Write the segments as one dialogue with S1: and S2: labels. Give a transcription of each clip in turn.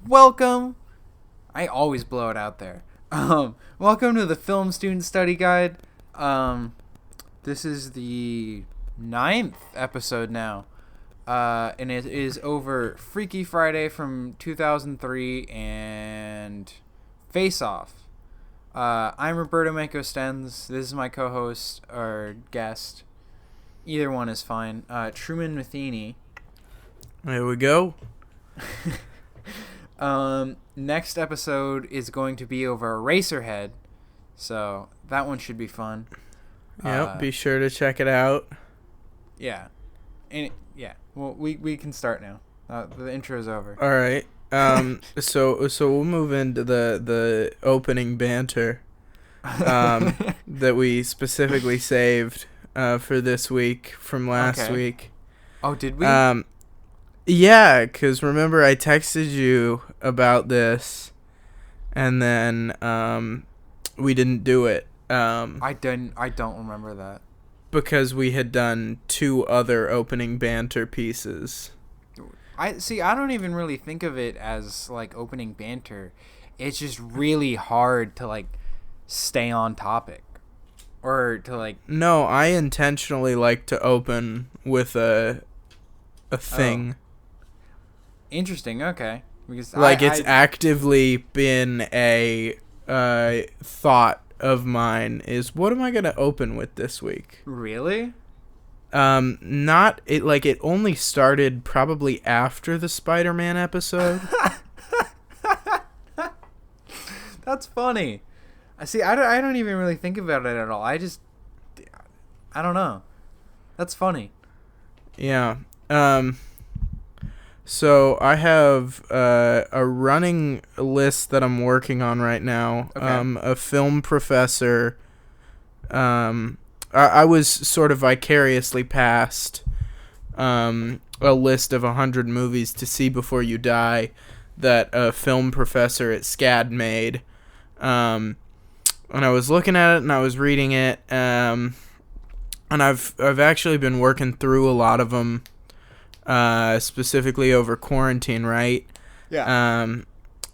S1: Welcome. I always blow it out there. Welcome to the Film Student Study Guide. This is the 9th episode now. And it is over Freaky Friday from 2003 and Face Off. I'm Roberto Manco Stens. This is my co-host or guest. Either one is fine. Truman Matheny.
S2: There we go.
S1: Next episode is going to be over Eraserhead, so that one should be fun.
S2: Yep, be sure to check it out.
S1: Yeah, well, we can start now. The intro's over.
S2: All right. So we'll move into the opening banter that we specifically saved for this week from last week.
S1: Oh, did we?
S2: Yeah, because remember I texted you about this, and then we didn't do it.
S1: I don't remember that.
S2: Because we had done 2 other opening banter pieces.
S1: I don't even really think of it as like opening banter. It's just really hard to like stay on topic, or to like.
S2: No, I intentionally like to open with a thing.
S1: Oh. Interesting. Okay. Because
S2: it's actively been a thought of mine is what am I gonna open with this week?
S1: Really?
S2: Not it. Like it only started probably after the Spider-Man episode.
S1: That's funny. I don't even really think about it at all. I don't know. That's funny.
S2: Yeah. So I have a running list that I'm working on right now.
S1: Okay.
S2: A film professor. I was sort of vicariously passed a list of 100 movies to see before you die that a film professor at SCAD made. And I was looking at it and I was reading it. And I've actually been working through a lot of them. Specifically over quarantine, right?
S1: Yeah.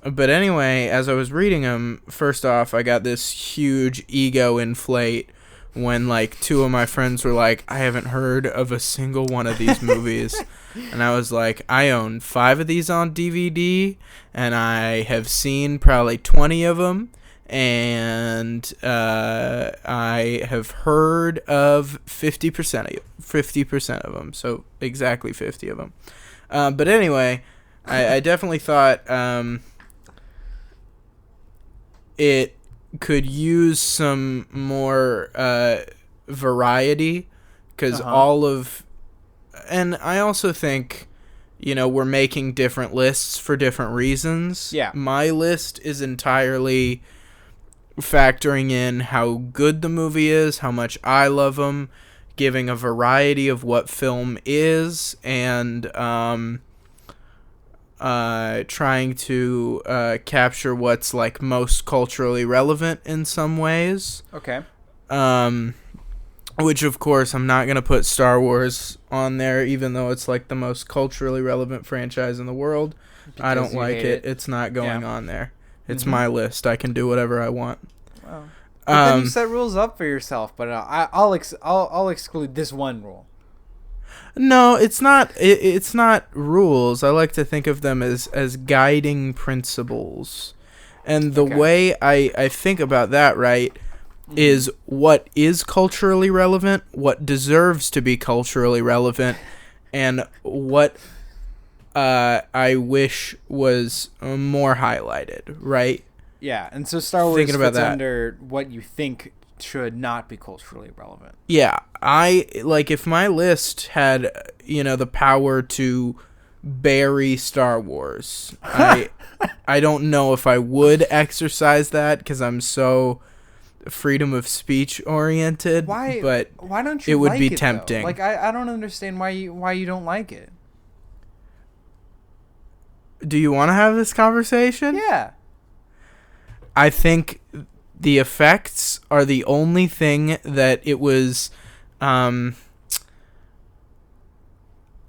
S2: But anyway, as I was reading them, first off, I got this huge ego inflate when, like, 2 of my friends were like, I haven't heard of a single one of these movies. And I was like, I own 5 of these on DVD, and I have seen probably 20 of them. And I have heard of 50% of them, so exactly 50 of them. But anyway, I definitely thought it could use some more variety, because and I also think, we're making different lists for different reasons.
S1: Yeah.
S2: My list is entirely factoring in how good the movie is, how much I love them, giving a variety of what film is, and trying to capture what's like most culturally relevant in some ways.
S1: Okay.
S2: Which of course I'm not gonna put Star Wars on there, even though it's like the most culturally relevant franchise in the world.
S1: Because
S2: I don't
S1: you
S2: like
S1: hate
S2: it. It's not going on there. It's
S1: Mm-hmm.
S2: my list. I can do whatever I want.
S1: Wow. But then you set rules up for yourself. But I'll exclude this one rule.
S2: No, it's not. It's not rules. I like to think of them as guiding principles, and the way I think about that, right, is what is culturally relevant, what deserves to be culturally relevant, and what I wish was more highlighted, right?
S1: Yeah, and so Star Wars
S2: Thinking about
S1: fits
S2: that.
S1: under what you think should not be culturally relevant.
S2: Yeah, if my list had, the power to bury Star Wars, I don't know if I would exercise that because I'm so freedom of speech oriented.
S1: Why?
S2: But
S1: why don't you?
S2: It would
S1: like
S2: be
S1: it,
S2: tempting.
S1: Though? Like I don't understand why you don't like it.
S2: Do you want to have this conversation?
S1: Yeah.
S2: I think the effects are the only thing that it was,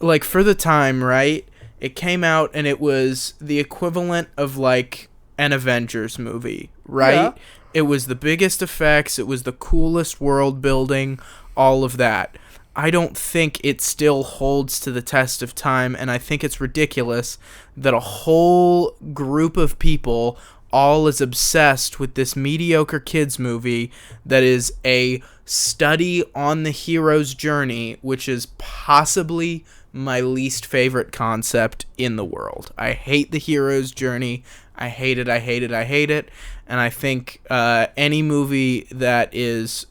S2: like, for the time, right? It came out and it was the equivalent of like an Avengers movie, right?
S1: Yeah.
S2: It was the biggest effects, it was the coolest world building, all of that. I don't think it still holds to the test of time, and I think it's ridiculous that a whole group of people all is obsessed with this mediocre kids movie that is a study on the hero's journey, which is possibly my least favorite concept in the world. I hate the hero's journey. I hate it. I hate it. I hate it. And I think any movie that is,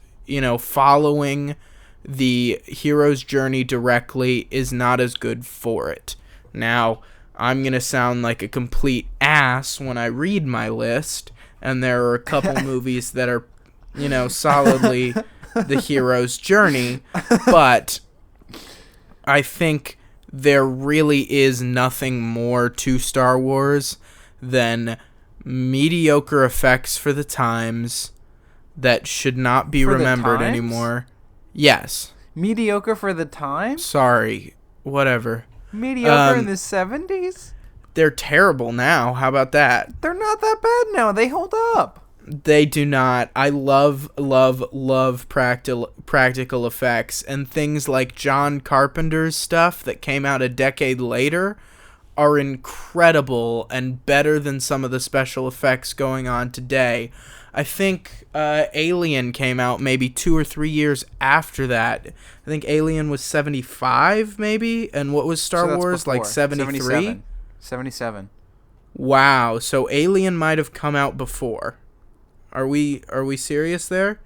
S2: following the hero's journey directly is not as good for it. Now, I'm going to sound like a complete ass when I read my list, and there are a couple movies that are, solidly the hero's journey, but I think there really is nothing more to Star Wars than mediocre effects for the times that should not be remembered anymore. Yes.
S1: Mediocre for the time?
S2: Sorry. Whatever.
S1: Mediocre in the 70s?
S2: They're terrible now. How about that?
S1: They're not that bad now. They hold up.
S2: They do not. I love practical effects, and things like John Carpenter's stuff that came out a decade later are incredible and better than some of the special effects going on today. I think Alien came out maybe 2 or 3 years after that. I think Alien was 75 maybe, and what was Star Wars,
S1: before.
S2: like 73?
S1: 77.
S2: Wow, so Alien might have come out before. Are we serious there?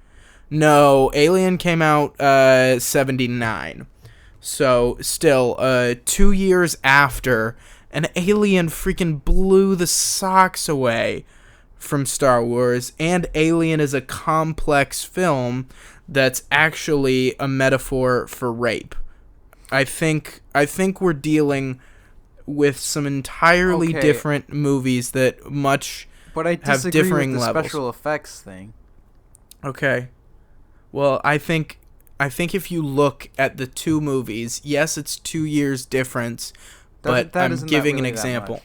S2: No, Alien came out 79. So still 2 years after, and Alien freaking blew the socks away from Star Wars, and Alien is a complex film that's actually a metaphor for rape. I think we're dealing with some entirely different movies that
S1: but I
S2: have
S1: disagree
S2: differing
S1: with the
S2: levels.
S1: Special effects thing.
S2: Okay. Well, I think if you look at the two movies, yes, it's 2 years difference, but I'm giving an example.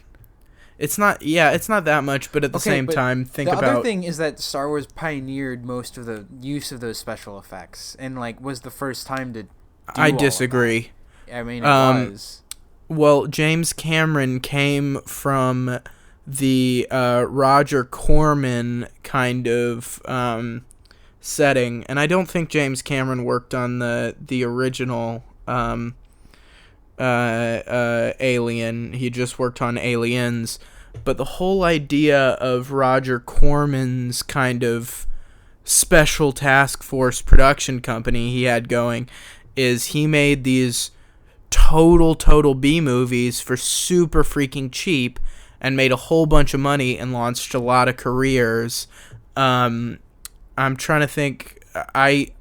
S2: It's not that much, but at the same time, think about...
S1: The other thing is that Star Wars pioneered most of the use of those special effects, and, was the first time to do
S2: I disagree.
S1: I mean, it was.
S2: Well, James Cameron came from the Roger Corman kind of setting, and I don't think James Cameron worked on the original Alien. He just worked on Aliens, but the whole idea of Roger Corman's kind of special task force production company he had going is he made these total B movies for super freaking cheap and made a whole bunch of money and launched a lot of careers. I'm trying to think. I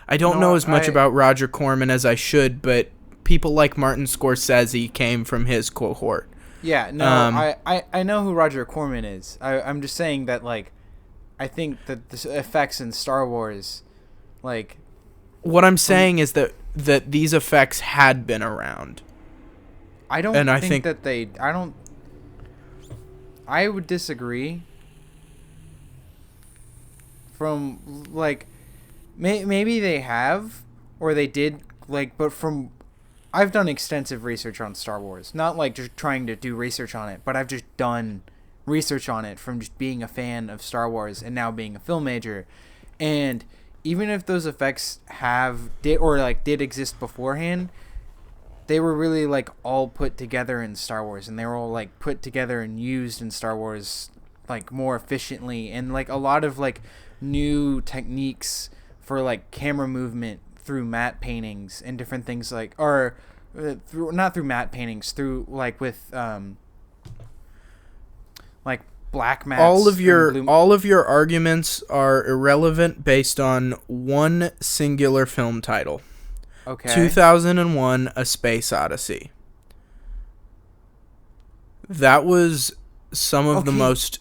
S2: don't know as much about Roger Corman as I should, but people like Martin Scorsese came from his cohort.
S1: Yeah, no, I know who Roger Corman is. I'm just saying that, I think that the effects in Star Wars,
S2: What I'm saying is that these effects had been around.
S1: I don't think that they... I would disagree. From, maybe they have, or they did, but from... I've done extensive research on Star Wars. Not, just trying to do research on it, but I've just done research on it from just being a fan of Star Wars and now being a film major. And even if those effects did exist beforehand, they were really, all put together in Star Wars, and they were all, put together and used in Star Wars, more efficiently. And, a lot of, new techniques for, camera movement through matte paintings and different things not through matte paintings, through with black mats.
S2: All of your arguments are irrelevant based on one singular film title.
S1: Okay.
S2: 2001: A Space Odyssey. That was some of the most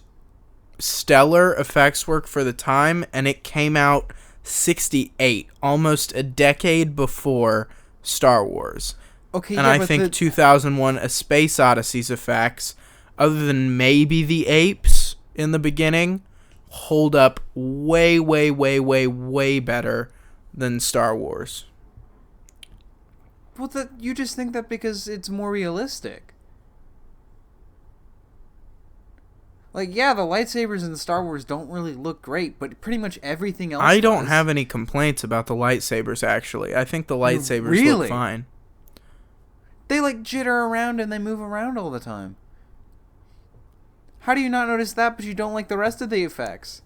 S2: stellar effects work for the time, and it came out 1968, almost a decade before Star Wars.
S1: Okay,
S2: And
S1: yeah,
S2: I
S1: but
S2: think 2001 A Space Odyssey's effects, other than maybe the apes in the beginning, hold up way, way, way, way, way better than Star Wars.
S1: well, you just think that because it's more realistic. Like, yeah, the lightsabers in Star Wars don't really look great, but pretty much everything else
S2: I don't
S1: does.
S2: have any complaints about the lightsabers, actually. I think the lightsabers
S1: Really?
S2: look fine.
S1: They, like, jitter around and they move around all the time. How do you not notice that, but you don't like the rest of the effects?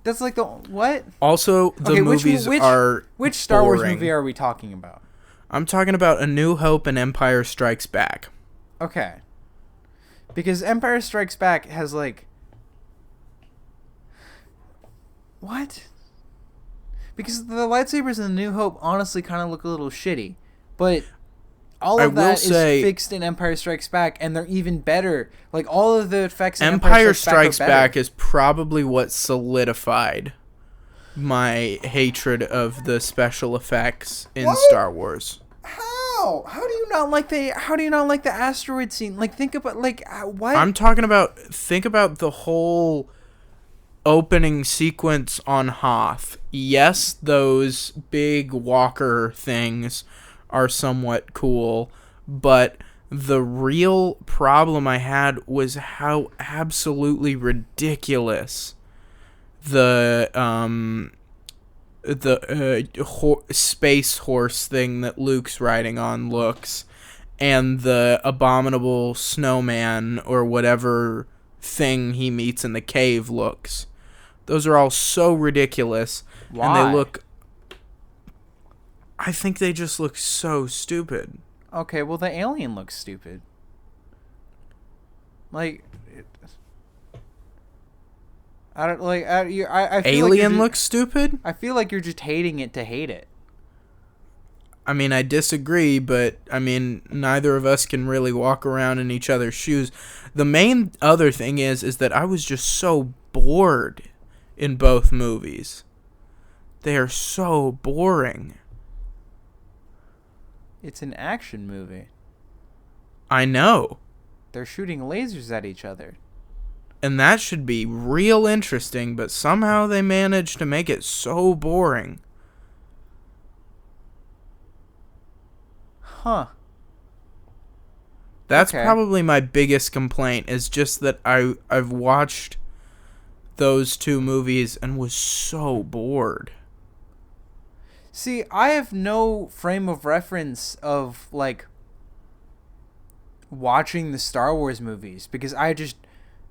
S1: That's like the... What?
S2: Also, the
S1: Okay,
S2: movies are
S1: Which Star Wars
S2: boring.
S1: movie are we talking about?
S2: I'm talking about A New Hope and Empire Strikes Back.
S1: Okay. Because Empire Strikes Back has, like... What? Because the lightsabers in The New Hope honestly kind of look a little shitty. But all of that is fixed in Empire Strikes Back, and they're even better. Like, all of the effects in
S2: Empire Strikes Back is probably what solidified my hatred of the special effects in Star Wars.
S1: How do you not like the asteroid scene? Like, think about, like, what?
S2: I'm talking about, think about the whole opening sequence on Hoth. Yes, those big walker things are somewhat cool, but the real problem I had was how absolutely ridiculous the space horse thing that Luke's riding on looks, and the abominable snowman or whatever thing he meets in the cave looks. Those are all so ridiculous.
S1: Why?
S2: And they look... I think they just look so stupid.
S1: Okay, well, the alien looks stupid. Like... I don't like. I feel
S2: Alien
S1: like
S2: looks stupid?
S1: I feel like you're just hating it to hate it.
S2: I mean, I disagree, but I mean, neither of us can really walk around in each other's shoes. The main other thing is that I was just so bored in both movies. They are so boring.
S1: It's an action movie.
S2: I know.
S1: They're shooting lasers at each other.
S2: And that should be real interesting, but somehow they managed to make it so boring.
S1: Huh.
S2: That's
S1: Okay.
S2: probably my biggest complaint, is just that I've watched those two movies and was so bored.
S1: See, I have no frame of reference of, like, watching the Star Wars movies because I just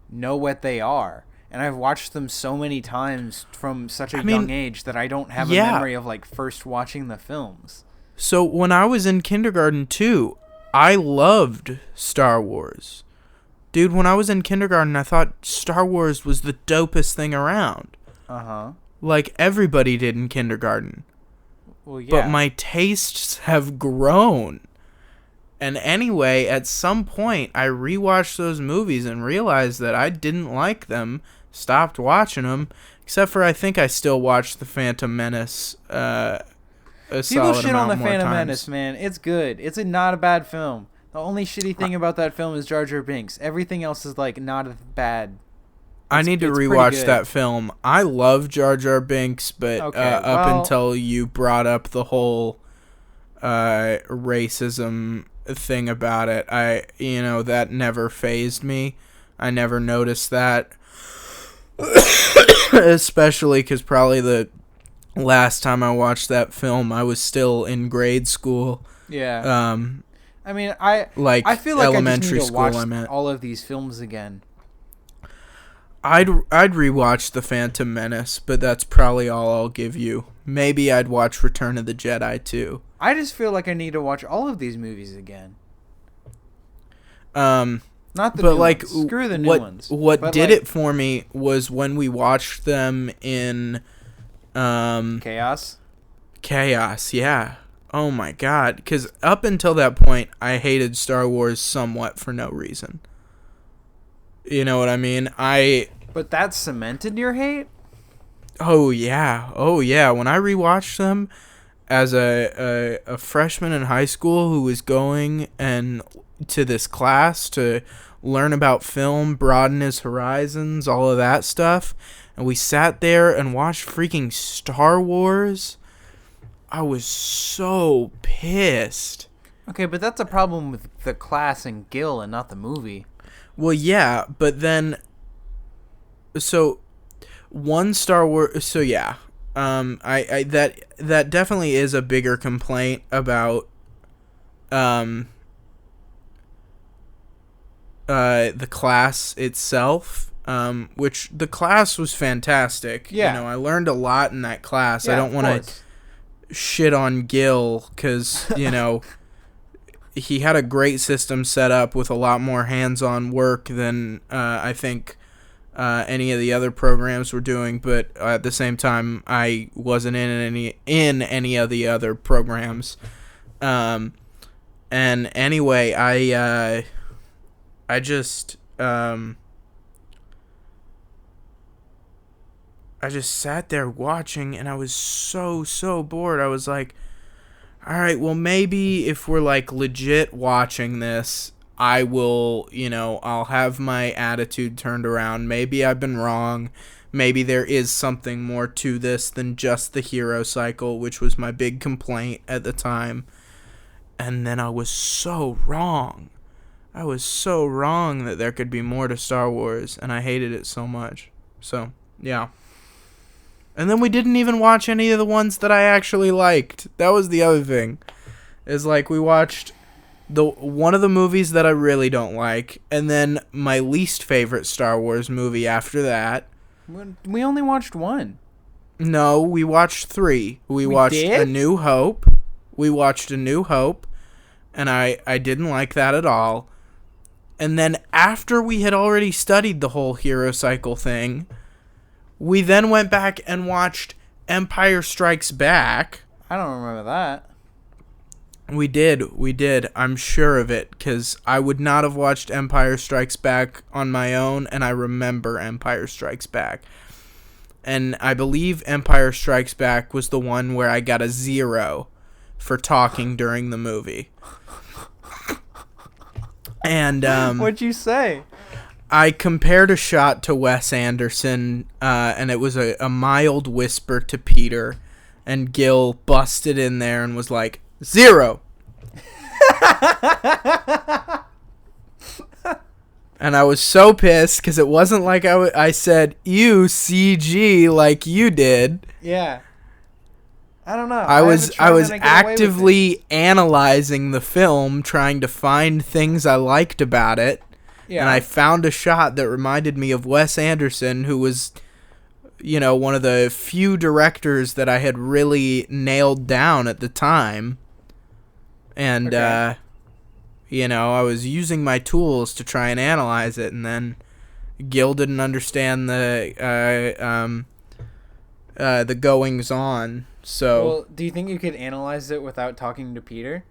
S1: know what they are. And I've watched them so many times from such a young age that I don't have a memory of, like, first watching the films.
S2: So when I was in kindergarten too, I loved Star Wars. Dude, when I was in kindergarten, I thought Star Wars was the dopest thing around.
S1: Uh-huh.
S2: Like everybody did in kindergarten.
S1: Well, yeah.
S2: But my tastes have grown. And anyway, at some point, I rewatched those movies and realized that I didn't like them, stopped watching them, except for I think I still watched The Phantom Menace
S1: People shit on The Phantom Menace, man. It's good. It's not a bad film. The only shitty thing about that film is Jar Jar Binks. Everything else is, like, not as bad.
S2: I need to rewatch that film. I love Jar Jar Binks, but up until you brought up the whole racism thing about it, that never fazed me. I never noticed that. Especially because probably the last time I watched that film, I was still in grade school.
S1: Yeah. I mean, I feel like
S2: elementary
S1: I just need to
S2: school.
S1: watch all of these films again.
S2: I'd rewatch The Phantom Menace, but that's probably all I'll give you. Maybe I'd watch Return of the Jedi too.
S1: I just feel like I need to watch all of these movies again.
S2: Not
S1: the new ones. Screw the new ones.
S2: What did it for me was when we watched them in
S1: Chaos.
S2: Chaos, yeah. Oh my god, because up until that point, I hated Star Wars somewhat for no reason. You know what I mean?
S1: But that cemented your hate?
S2: Oh yeah. When I rewatched them, as a freshman in high school who was going and to this class to learn about film, broaden his horizons, all of that stuff, and we sat there and watched freaking Star Wars, I was so pissed.
S1: Okay, but that's a problem with the class and Gil and not the movie.
S2: Well, yeah, but then, so one Star Wars, so yeah, I that definitely is a bigger complaint about the class itself, which the class was fantastic.
S1: Yeah.
S2: You know, I learned a lot in that class.
S1: Yeah,
S2: I don't want to shit on Gil because, you know, he had a great system set up with a lot more hands-on work than I think any of the other programs were doing. But at the same time, I wasn't in any of the other programs. And anyway, I just sat there watching, and I was so bored. I was like, all right, well, maybe if we're like legit watching this, I will, you know, I'll have my attitude turned around. Maybe I've been wrong. Maybe there is something more to this than just the hero cycle, which was my big complaint at the time. And then I was so wrong. I was so wrong that there could be more to Star Wars, and I hated it so much. So, yeah. And then we didn't even watch any of the ones that I actually liked. That was the other thing. Is like we watched one of the movies that I really don't like, and then my least favorite Star Wars movie after that.
S1: We only watched one.
S2: No, we watched 3. We watched
S1: did?
S2: A New Hope. We watched A New Hope, and I didn't like that at all. And then after we had already studied the whole hero cycle thing, we then went back and watched Empire Strikes Back.
S1: I don't remember that.
S2: We did. I'm sure of it, because I would not have watched Empire Strikes Back on my own, and I remember Empire Strikes Back. And I believe Empire Strikes Back was the one where I got a 0 for talking during the movie. And
S1: What'd you say?
S2: I compared a shot to Wes Anderson, and it was a mild whisper to Peter, and Gil busted in there and was like, 0! And I was so pissed, because it wasn't like I said, you CG, like you did.
S1: Yeah. I don't know.
S2: I was actively analyzing the film, trying to find things I liked about it. Yeah. And I found a shot that reminded me of Wes Anderson, who was, you know, one of the few directors that I had really nailed down at the time. And, okay. You know, I was using my tools to try and analyze it, and then Gil didn't understand the goings on. So,
S1: well, do you think you could analyze it without talking to Peter?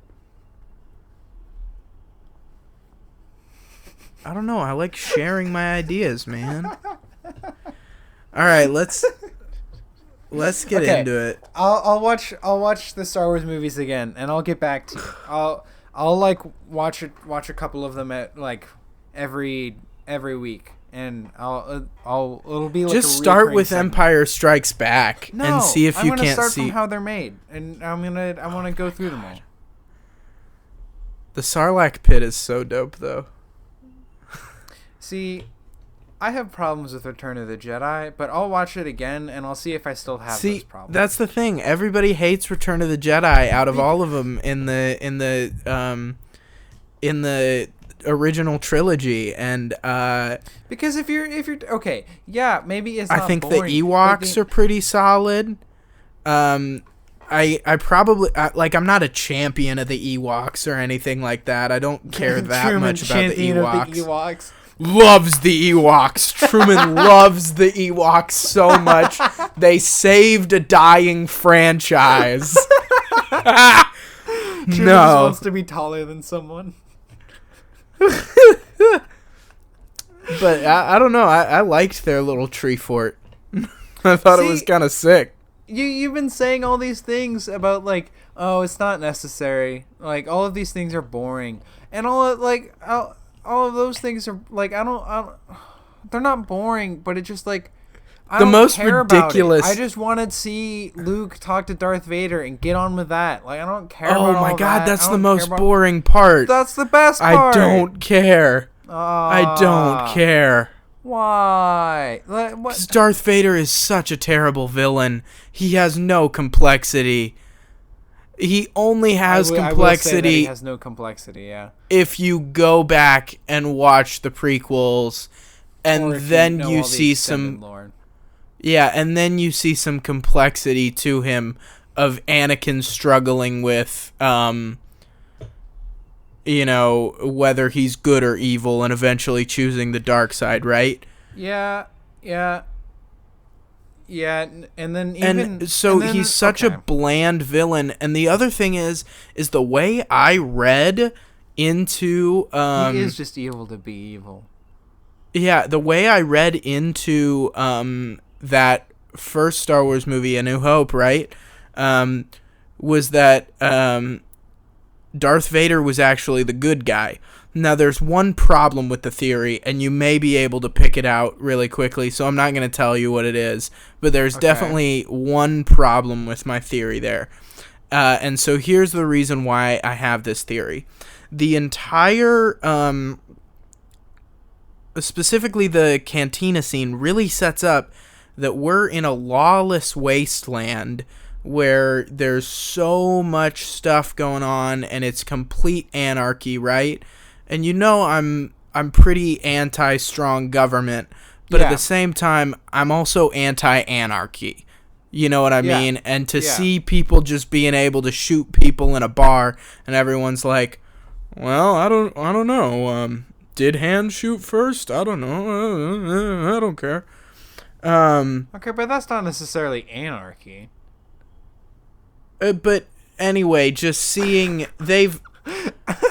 S2: I don't know. I like sharing my ideas, man. All right, let's get into it.
S1: I'll watch the Star Wars movies again, and I'll get back to you. I'll like watch a couple of them at like every week. And it'll be like
S2: just start with segment. Empire Strikes Back and see if you can't see.
S1: I'm gonna start from how they're made, and I want to go through them all.
S2: The Sarlacc pit is so dope, though.
S1: See, I have problems with Return of the Jedi, but I'll watch it again and I'll see if I still have those problems.
S2: That's the thing. Everybody hates Return of the Jedi out of all of them in the original trilogy, and
S1: because if you're okay, yeah, maybe it's not
S2: I think
S1: boring,
S2: the Ewoks are pretty solid. I probably like, I'm not a champion of the Ewoks or anything like that. I don't care that much about the Ewoks. Loves the Ewoks. Truman loves the Ewoks so much. They saved a dying franchise.
S1: Truman wants to be taller than someone.
S2: But I don't know. I liked their little tree fort. I thought it was kind of sick.
S1: you've been saying all these things about like, oh, it's not necessary. Like all of these things are boring, and all of those things are like I don't they're not boring, but it's just like I
S2: The
S1: don't
S2: most
S1: care
S2: ridiculous.
S1: about it. I just want to see Luke talk to Darth Vader and get on with that. Like I don't care.
S2: Oh
S1: about
S2: my
S1: all
S2: god,
S1: that.
S2: that's
S1: I
S2: the
S1: don't
S2: most
S1: care about-
S2: boring part.
S1: That's the best part.
S2: I don't care. I don't care.
S1: Why? Like, what?
S2: 'Cause Darth Vader is such a terrible villain. He has no complexity. He only has
S1: I will say that
S2: complexity
S1: he has no complexity. Yeah.
S2: if you go back and watch the prequels, and
S1: Or if
S2: then
S1: know
S2: you
S1: all the
S2: see
S1: extended
S2: some
S1: lore.
S2: yeah, and then you see some complexity to him of Anakin struggling with whether he's good or evil and eventually choosing the dark side, right?
S1: Yeah, and then
S2: He's such a bland villain. And the other thing is the way I read into
S1: he is just evil to be evil.
S2: Yeah, the way I read into that first Star Wars movie, A New Hope, right? Was that Darth Vader was actually the good guy. Now, there's one problem with the theory, and you may be able to pick it out really quickly, so I'm not going to tell you what it is. But there's definitely one problem with my theory there. And so here's the reason why I have this theory. The entire, specifically the cantina scene, really sets up that we're in a lawless wasteland where there's so much stuff going on, and it's complete anarchy, right? And I'm pretty anti-strong government, but at the same time, I'm also anti-anarchy. You know what I mean? And to see people just being able to shoot people in a bar, and everyone's like, well, I don't know. Did Han shoot first? I don't know. I don't care.
S1: Okay, but that's not necessarily anarchy.
S2: But anyway, just seeing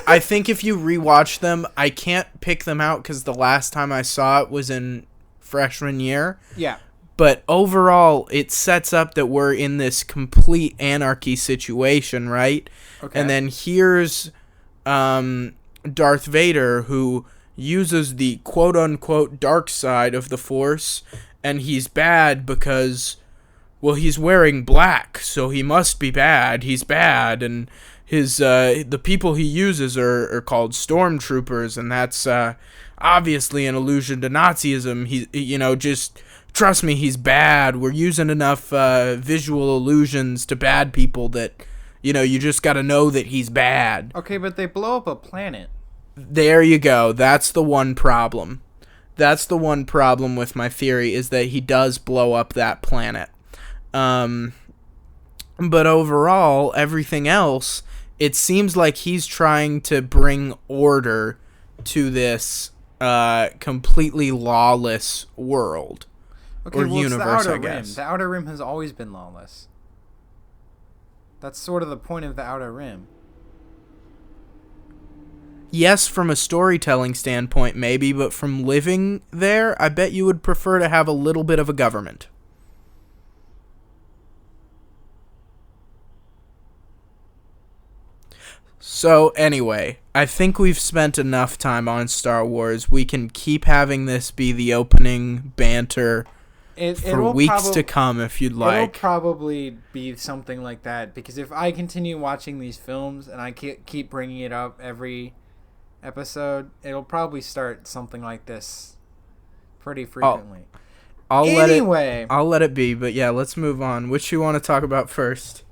S2: I think if you rewatch them, I can't pick them out because the last time I saw it was in freshman year.
S1: Yeah.
S2: But overall, it sets up that we're in this complete anarchy situation, right? Okay. And then here's Darth Vader, who uses the quote-unquote dark side of the Force, and he's bad because, well, he's wearing black, so he must be bad. He's bad, and his the people he uses are called stormtroopers, and that's obviously an allusion to Nazism. Just trust me, he's bad. We're using enough visual allusions to bad people that you just got to know that he's bad.
S1: Okay, but they blow up a planet.
S2: There you go. That's the one problem. That's the one problem with my theory, is that he does blow up that planet. But overall, everything else, it seems like he's trying to bring order to this completely lawless world.
S1: Okay,
S2: or
S1: well,
S2: universe,
S1: it's the Outer
S2: I guess.
S1: Rim. The Outer Rim has always been lawless. That's sort of the point of the Outer Rim.
S2: Yes, from a storytelling standpoint, maybe, but from living there, I bet you would prefer to have a little bit of a government. So, anyway, I think we've spent enough time on Star Wars. We can keep having this be the opening banter for weeks to come, if you'd like.
S1: It'll probably be something like that, because if I continue watching these films and I keep bringing it up every episode, it'll probably start something like this pretty frequently.
S2: I'll let it be, but yeah, let's move on. Which you want to talk about first?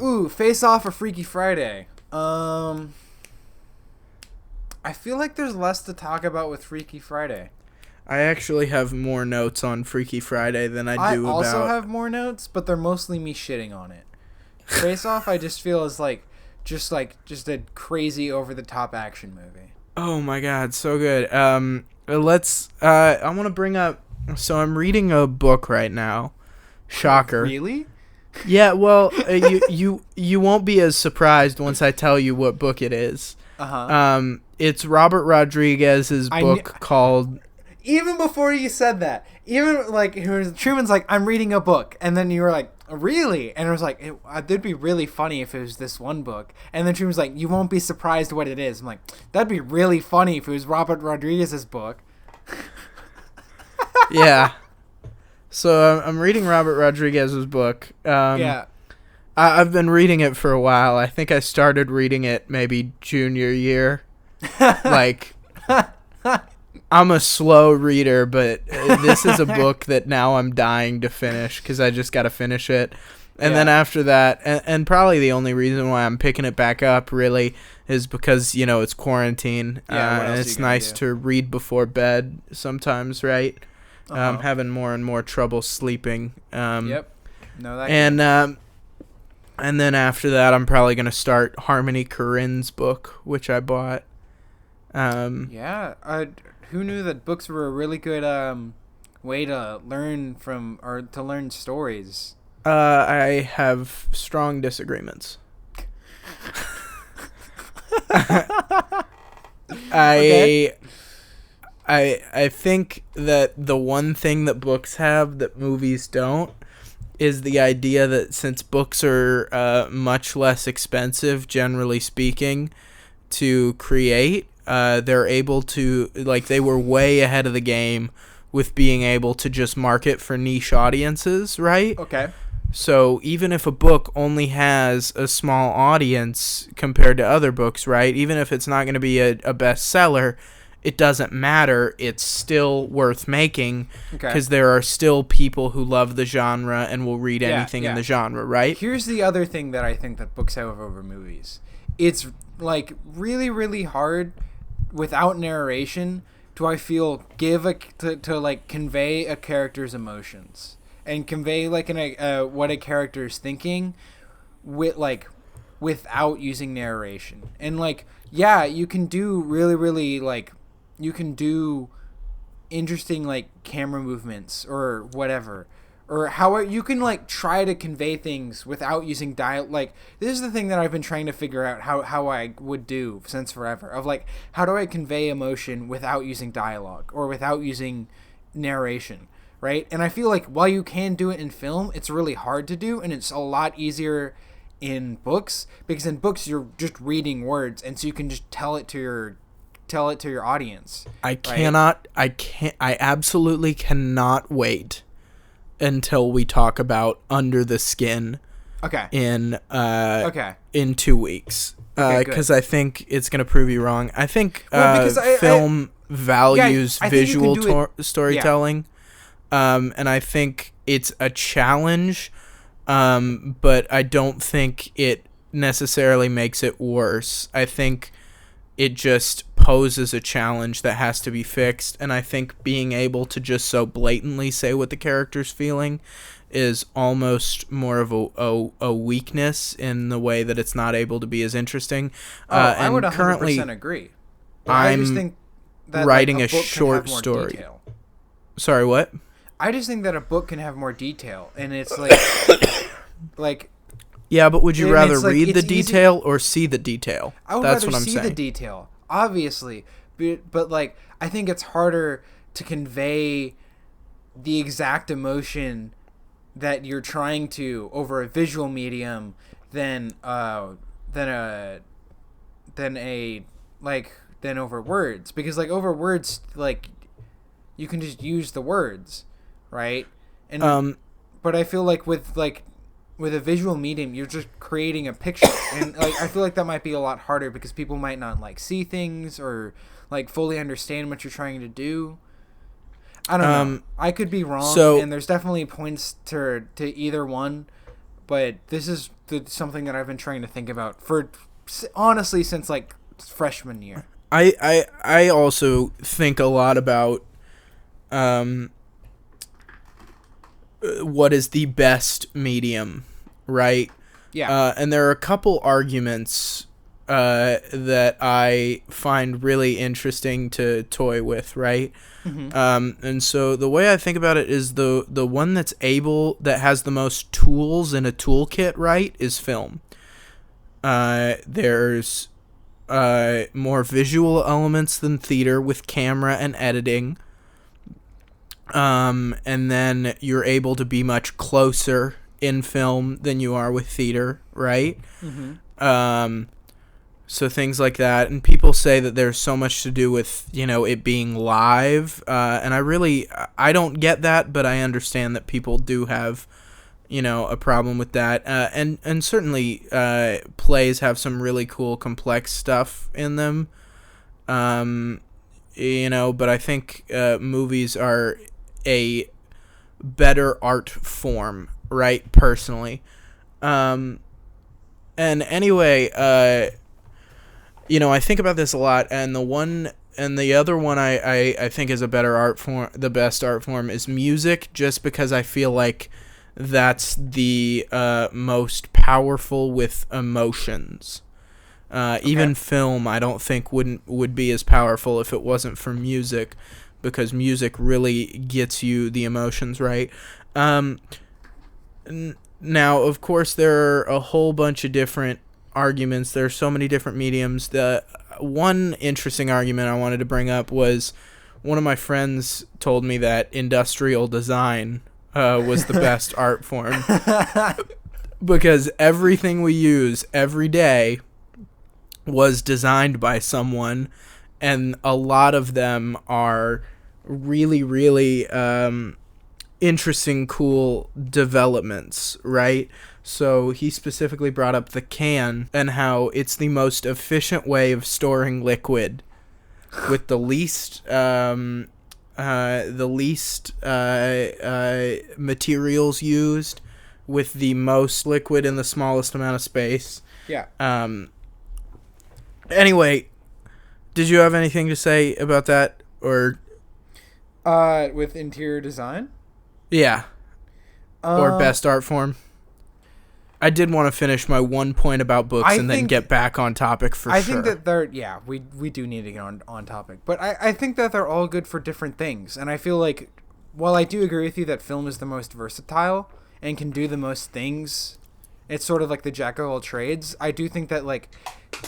S1: Ooh, Face Off or Freaky Friday. I feel like there's less to talk about with Freaky Friday.
S2: I actually have more notes on Freaky Friday than I do about...
S1: I also have more notes, but they're mostly me shitting on it. Face Off, I just feel is just a crazy over-the-top action movie.
S2: Oh my god, so good. I want to bring up... So I'm reading a book right now. Shocker.
S1: Really?
S2: Yeah, well, you won't be as surprised once I tell you what book it is.
S1: Uh-huh.
S2: It's Robert Rodriguez's book called...
S1: Even before you said that, even Truman's like, I'm reading a book, and then you were like, really? And I was like, that'd be really funny if it was this one book. And then Truman was like, you won't be surprised what it is. I'm like, that'd be really funny if it was Robert Rodriguez's book.
S2: Yeah. So I'm reading Robert Rodriguez's book.
S1: Yeah.
S2: I've been reading it for a while. I think I started reading it maybe junior year. Like, I'm a slow reader, but this is a book that now I'm dying to finish because I just got to finish it. And then after that, and probably the only reason why I'm picking it back up really is because, it's quarantine. And it's nice to read before bed sometimes, right? I'm having more and more trouble sleeping.
S1: Yep. No, that
S2: and then after that, I'm probably going to start Harmony Korine's book, which I bought.
S1: Who knew that books were a really good way to learn from, or to learn stories?
S2: I have strong disagreements. I think that the one thing that books have that movies don't is the idea that since books are much less expensive, generally speaking, to create, they're able to, they were way ahead of the game with being able to just market for niche audiences, right?
S1: Okay.
S2: So even if a book only has a small audience compared to other books, right? Even if it's not going to be a bestseller, it doesn't matter. It's still worth making because there are still people who love the genre and will read anything in the genre, right?
S1: Here's the other thing that I think that books have over movies. It's really, really hard without narration to, I feel, to convey a character's emotions and convey what a character is thinking without using narration. And you can do really you can do interesting camera movements or whatever, or how you can try to convey things without using dialogue. This is the thing that I've been trying to figure out how I would do since forever, of how do I convey emotion without using dialogue or without using narration, right? And I feel while you can do it in film, it's really hard to do, and it's a lot easier in books, because in books you're just reading words, and so you can just tell it to your audience.
S2: I absolutely cannot wait until we talk about Under the Skin. In 2 weeks. Because I think it's going to prove you wrong. I think film values visual storytelling. And I think it's a challenge, but I don't think it necessarily makes it worse. I think it just poses a challenge that has to be fixed, and I think being able to just so blatantly say what the character's feeling is almost more of a weakness in the way that it's not able to be as interesting.
S1: I would 100% agree. I just think that
S2: writing
S1: a
S2: short story. Detail. Sorry, what?
S1: I just think that a book can have more detail, and it's
S2: Yeah, but would you rather read the detail or see the detail?
S1: I would rather see the detail, obviously. But I think it's harder to convey the exact emotion that you're trying to over a visual medium than over words. Because over words, you can just use the words, right? And but I feel with a visual medium, you're just creating a picture, and I feel that might be a lot harder because people might not see things or fully understand what you're trying to do. I don't know. I could be wrong, and there's definitely points to either one, but this is something that I've been trying to think about for honestly since freshman year.
S2: I also think a lot about what is the best medium, right?
S1: Yeah.
S2: And there are a couple arguments that I find really interesting to toy with, right? Mm-hmm. And so the way I think about it is the one that has the most tools in a toolkit, right, is film. There's more visual elements than theater with camera and editing. And then you're able to be much closer in film than you are with theater, right? So things like that, and people say that there's so much to do with, it being live, and I don't get that, but I understand that people do have, a problem with that, and certainly plays have some really cool, complex stuff in them, but I think movies are a better art form, right, personally, and anyway, I think about this a lot, and the other one I think is a better art form, the best art form is music, just because I feel like that's the most powerful with emotions. Even film, I don't think would be as powerful if it wasn't for music, because music really gets you the emotions right. Now, of course, there are a whole bunch of different arguments. There are so many different mediums. The one interesting argument I wanted to bring up was one of my friends told me that industrial design was the best art form, because everything we use every day was designed by someone, and a lot of them are really, really interesting, cool developments, right? So he specifically brought up the can and how it's the most efficient way of storing liquid with the least materials used, with the most liquid in the smallest amount of space.
S1: Yeah.
S2: Anyway, did you have anything to say about that, or?
S1: With interior design?
S2: Yeah. Or best art form? I did want to finish my one point about books and then get back on topic for sure.
S1: I think that we do need to get on topic. But I think that they're all good for different things. And I feel like, while I do agree with you that film is the most versatile and can do the most things, it's sort of like the jack of all trades, I do think that, like,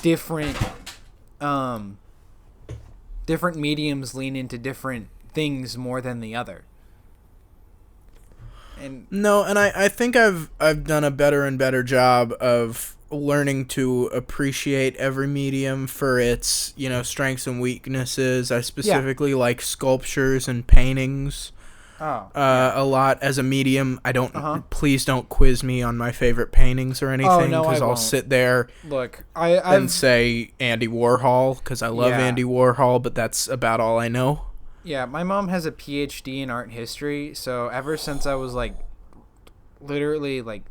S1: different mediums lean into different things more than the other. And
S2: I think I've done a better and better job of learning to appreciate every medium for its, strengths and weaknesses. I specifically like sculptures and paintings a lot as a medium. I don't please don't quiz me on my favorite paintings or anything, because I'll sit there and say Andy Warhol, because I love Andy Warhol, but that's about all I know.
S1: Yeah, my mom has a PhD in art history, so ever since I was, like, literally, like,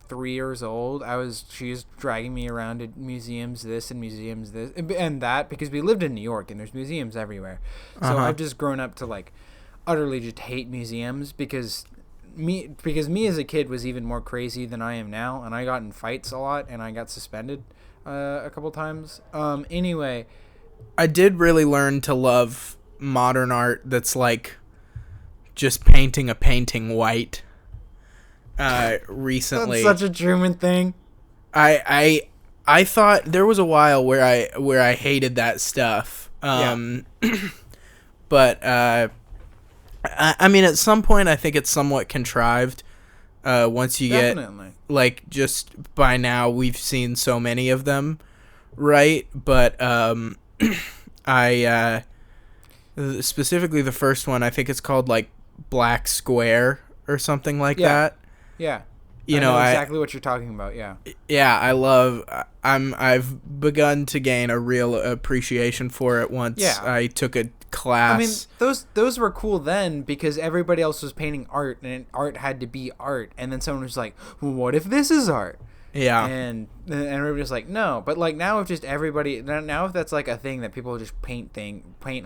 S1: 3 years old, she's dragging me around to museums this and museums this and that, because we lived in New York and there's museums everywhere. So I've just grown up to, like, utterly just hate museums, because me as a kid was even more crazy than I am now, and I got in fights a lot and I got suspended a couple times. Anyway,
S2: I did really learn to love modern art that's like just painting a painting white recently.
S1: That's such a Truman thing.
S2: I thought there was a while where I hated that stuff, but I mean, at some point I think it's somewhat contrived, once you
S1: Definitely.
S2: get, like, just by now we've seen so many of them, right? But I specifically the first one, I think it's called, like, Black Square or something like that.
S1: Yeah.
S2: I
S1: know exactly what you're talking about, yeah.
S2: Yeah, I've begun to gain a real appreciation for it once I took a class.
S1: I mean, those were cool then, because everybody else was painting art, and art had to be art, and then someone was like, well, what if this is art?
S2: Yeah.
S1: And everybody's like, no. But, like, now if just everybody, now if that's, like, a thing that people just paint or,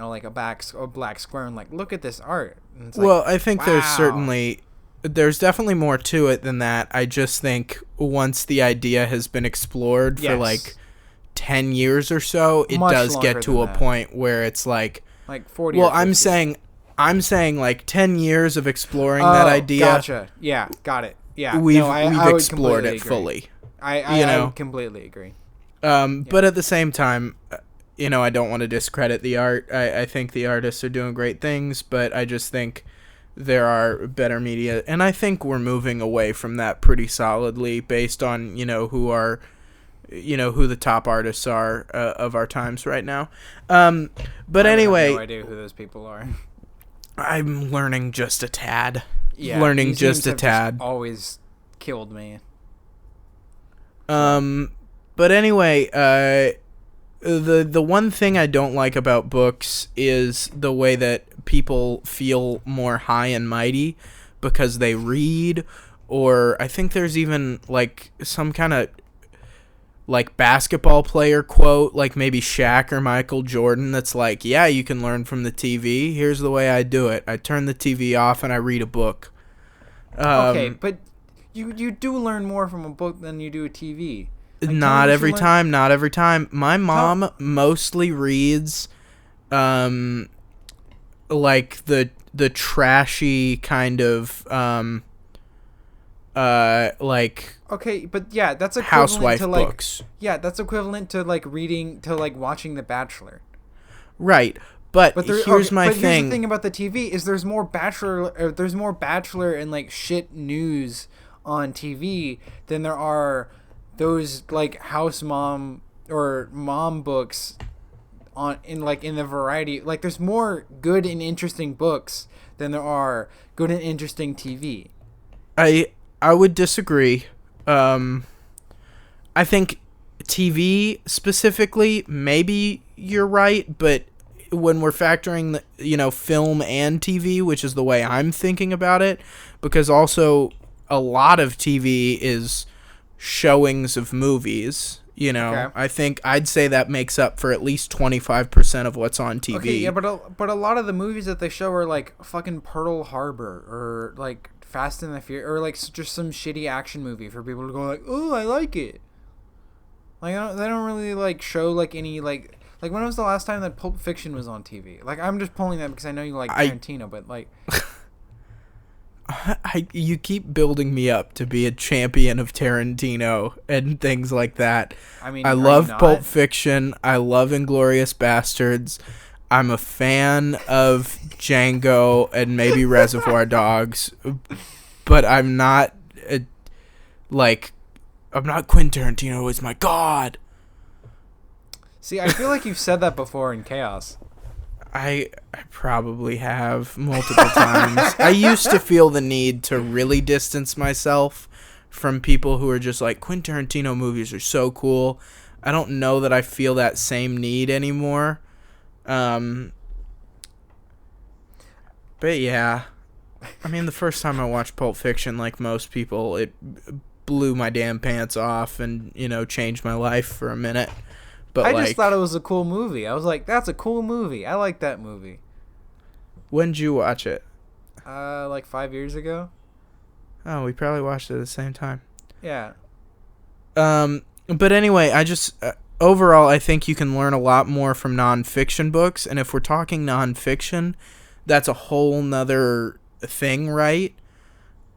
S1: like, a black square and, like, look at this art. And it's
S2: well,
S1: like,
S2: I think
S1: wow.
S2: there's definitely more to it than that. I just think once the idea has been explored for, like, 10 years or so, it does get to a point where it's like
S1: 40
S2: well,
S1: or 50.
S2: I'm saying like 10 years of exploring that idea.
S1: Gotcha. Yeah, got it. Yeah.
S2: We've
S1: I
S2: explored it fully.
S1: I completely agree.
S2: But at the same time, I don't want to discredit the art. I think the artists are doing great things, but I just think there are better media, and I think we're moving away from that pretty solidly based on who the top artists are of our times right now. But anyway,
S1: I have no idea who those people are.
S2: I'm learning just a tad.
S1: Yeah,
S2: learning just a tad.
S1: Just always killed me.
S2: But anyway, the one thing I don't like about books is the way that people feel more high and mighty because they read, or I think there's even like some kind of like basketball player quote, like maybe Shaq or Michael Jordan, that's like, yeah, you can learn from the TV. Here's the way I do it. I turn the TV off and I read a book.
S1: Okay, but you do learn more from a book than you do a TV. Like,
S2: not every time. My mom mostly reads like the trashy kind of like,
S1: okay, but yeah, that's equivalent
S2: housewife
S1: to like
S2: books.
S1: Yeah, that's equivalent to like reading to like watching The Bachelor.
S2: Right. But here's my thing.
S1: Here's the thing about the TV is there's more Bachelor and like shit news on TV than there are those like house mom or mom books in the variety. Like there's more good and interesting books than there are good and interesting TV.
S2: I would disagree. I think TV specifically, maybe you're right, but when we're factoring the, film and TV, which is the way I'm thinking about it, because also a lot of TV is showings of movies. Okay. I think I'd say that makes up for at least 25% of what's on TV.
S1: Okay, yeah, but a lot of the movies that they show are like fucking Pearl Harbor or like Fast and the Furious, or like just some shitty action movie for people to go like, oh, I like it. Like they don't really like show like any like when was the last time that Pulp Fiction was on TV? Like I'm just pulling that because I know you like Tarantino, but like.
S2: You keep building me up to be a champion of Tarantino and things like that.
S1: I mean,
S2: I love Pulp Fiction. I love Inglourious Bastards. I'm a fan of Django and maybe Reservoir Dogs, but I'm not I'm not Quentin Tarantino is my god.
S1: See, I feel like you've said that before in Chaos.
S2: I probably have multiple times. I used to feel the need to really distance myself from people who are just like, Quentin Tarantino movies are so cool. I don't know that I feel that same need anymore. But yeah. I mean, the first time I watched Pulp Fiction, like most people, it blew my damn pants off and, changed my life for a minute. But
S1: I just thought it was a cool movie. I was like, that's a cool movie. I like that movie.
S2: When did you watch it?
S1: Like 5 years ago.
S2: Oh, we probably watched it at the same time.
S1: Yeah.
S2: But anyway, I just overall, I think you can learn a lot more from nonfiction books, and if we're talking nonfiction, that's a whole nother thing, right?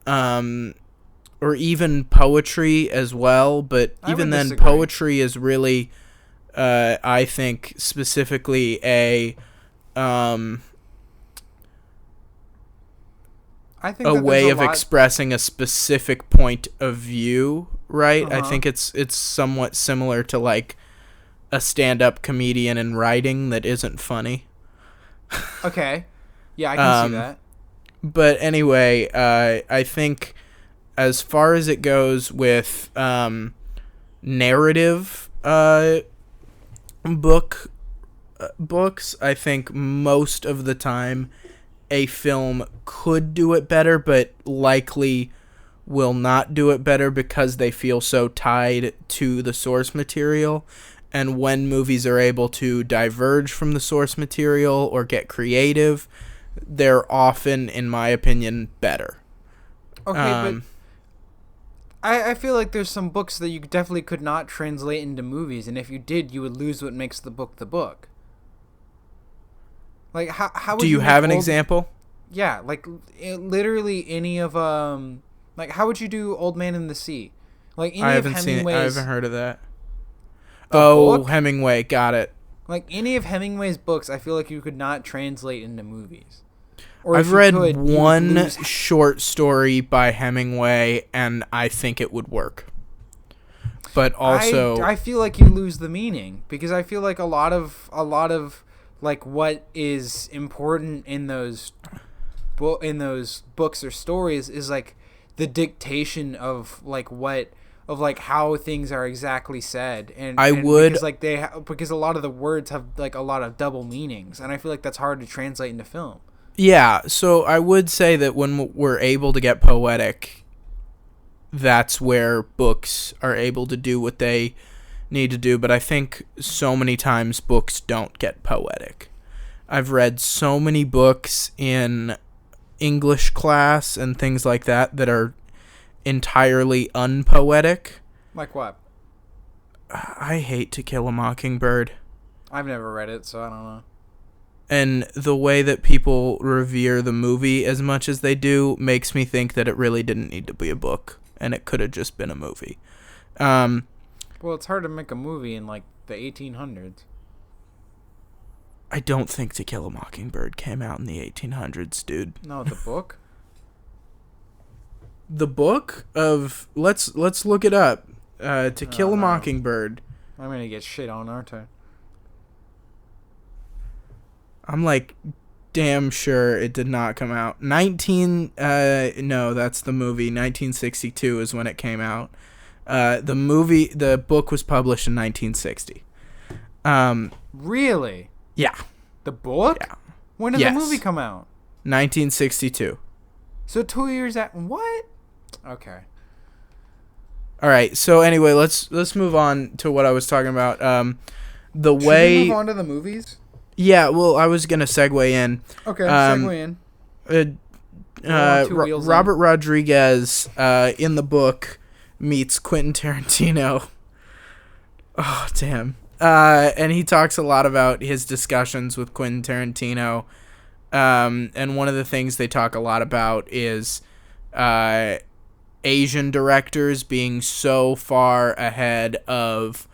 S2: Or even poetry as well, but even then,
S1: disagree.
S2: Poetry is really. I think specifically a way of expressing a specific point of view, right? Uh-huh. I think it's somewhat similar to like a stand-up comedian in writing that isn't funny.
S1: Okay. Yeah, I can see that.
S2: But anyway, I think as far as it goes with narrative books, I think most of the time a film could do it better, but likely will not do it better because they feel so tied to the source material. And when movies are able to diverge from the source material or get creative, they're often, in my opinion, better.
S1: Okay, but I feel like there's some books that you definitely could not translate into movies, and if you did, you would lose what makes the book the book. Like, how would
S2: do you have an example?
S1: Yeah, like literally any of like how would you do Old Man in the Sea? Like any
S2: I haven't
S1: of
S2: seen it.
S1: Hemingway's.
S2: I haven't heard of that. Oh, book? Hemingway, got it.
S1: Like any of Hemingway's books, I feel like you could not translate into movies. Or
S2: I've
S1: if you
S2: read
S1: could, you would
S2: one
S1: lose.
S2: short story by Hemingway, and I think it would work. But also,
S1: I feel like you lose the meaning, because I feel like a lot of like what is important in those books or stories is like the dictation of like what of like how things are exactly said, and because like because a lot of the words have like a lot of double meanings, and I feel like that's hard to translate into film.
S2: yeah, so I would say that when we're able to get poetic, that's where books are able to do what they need to do. But I think so many times books don't get poetic. I've read so many books in English class and things like that are entirely unpoetic.
S1: Like what?
S2: I hate To Kill a Mockingbird.
S1: I've never read it, so I don't know.
S2: And the way that people revere the movie as much as they do makes me think that it really didn't need to be a book, and it could have just been a movie.
S1: Well, it's hard to make a movie in like the 1800s.
S2: I don't think To Kill a Mockingbird came out in the 1800s, dude.
S1: No, the book?
S2: The book of let's look it up. To Kill a Mockingbird.
S1: I'm gonna get shit on, aren't I?
S2: I'm like damn sure it did not come out. No, that's the movie. 1962 is when it came out. The book was published in 1960.
S1: Really?
S2: Yeah.
S1: The book?
S2: Yeah.
S1: When did the movie come out?
S2: 1962.
S1: So 2 years at what? Okay.
S2: All right. So anyway, let's move on to what I was talking about. Should we
S1: move on to the movies?
S2: Yeah. Well, I was gonna segue in.
S1: Okay. Segue in.
S2: Robert Rodriguez in the book meets Quentin Tarantino. Oh damn. And he talks a lot about his discussions with Quentin Tarantino. And one of the things they talk a lot about is Asian directors being so far ahead of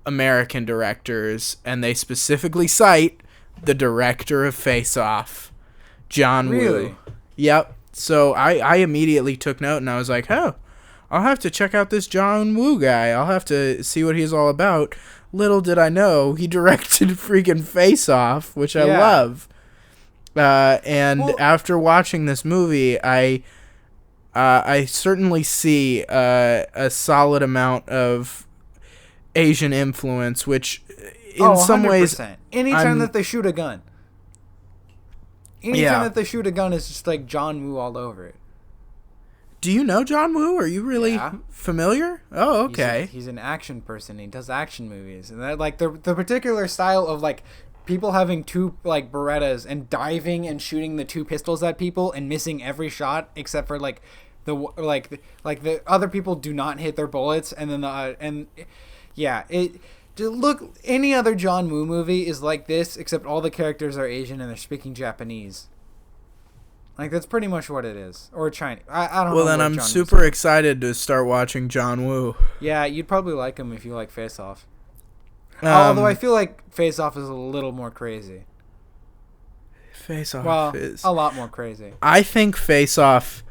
S2: American directors, and they specifically cite the director of Face Off, John Woo. Yep. So I immediately took note, and I was like, oh, I'll have to check out this John Woo guy. I'll have to see what he's all about. Little did I know, he directed freaking Face Off, which I love. After watching this movie, I certainly see a solid amount of Asian influence, which in some ways...
S1: Anytime that they shoot a gun. Anytime that they shoot a gun is just like John Woo all over it.
S2: Do you know John Woo? Are you really familiar? Oh, okay.
S1: He's an action person. He does action movies, and that, like the particular style of like people having two like Berettas and diving and shooting the two pistols at people and missing every shot except for like the other people do not hit their bullets, and then look, any other John Woo movie is like this except all the characters are Asian and they're speaking Japanese. Like, that's pretty much what it is. Or Chinese. I don't know.
S2: Well, then I'm super excited to start watching John Woo.
S1: Yeah, you'd probably like him if you like Face Off. Although I feel like Face Off is a little more crazy.
S2: Face Off is
S1: a lot more crazy.
S2: I think Face Off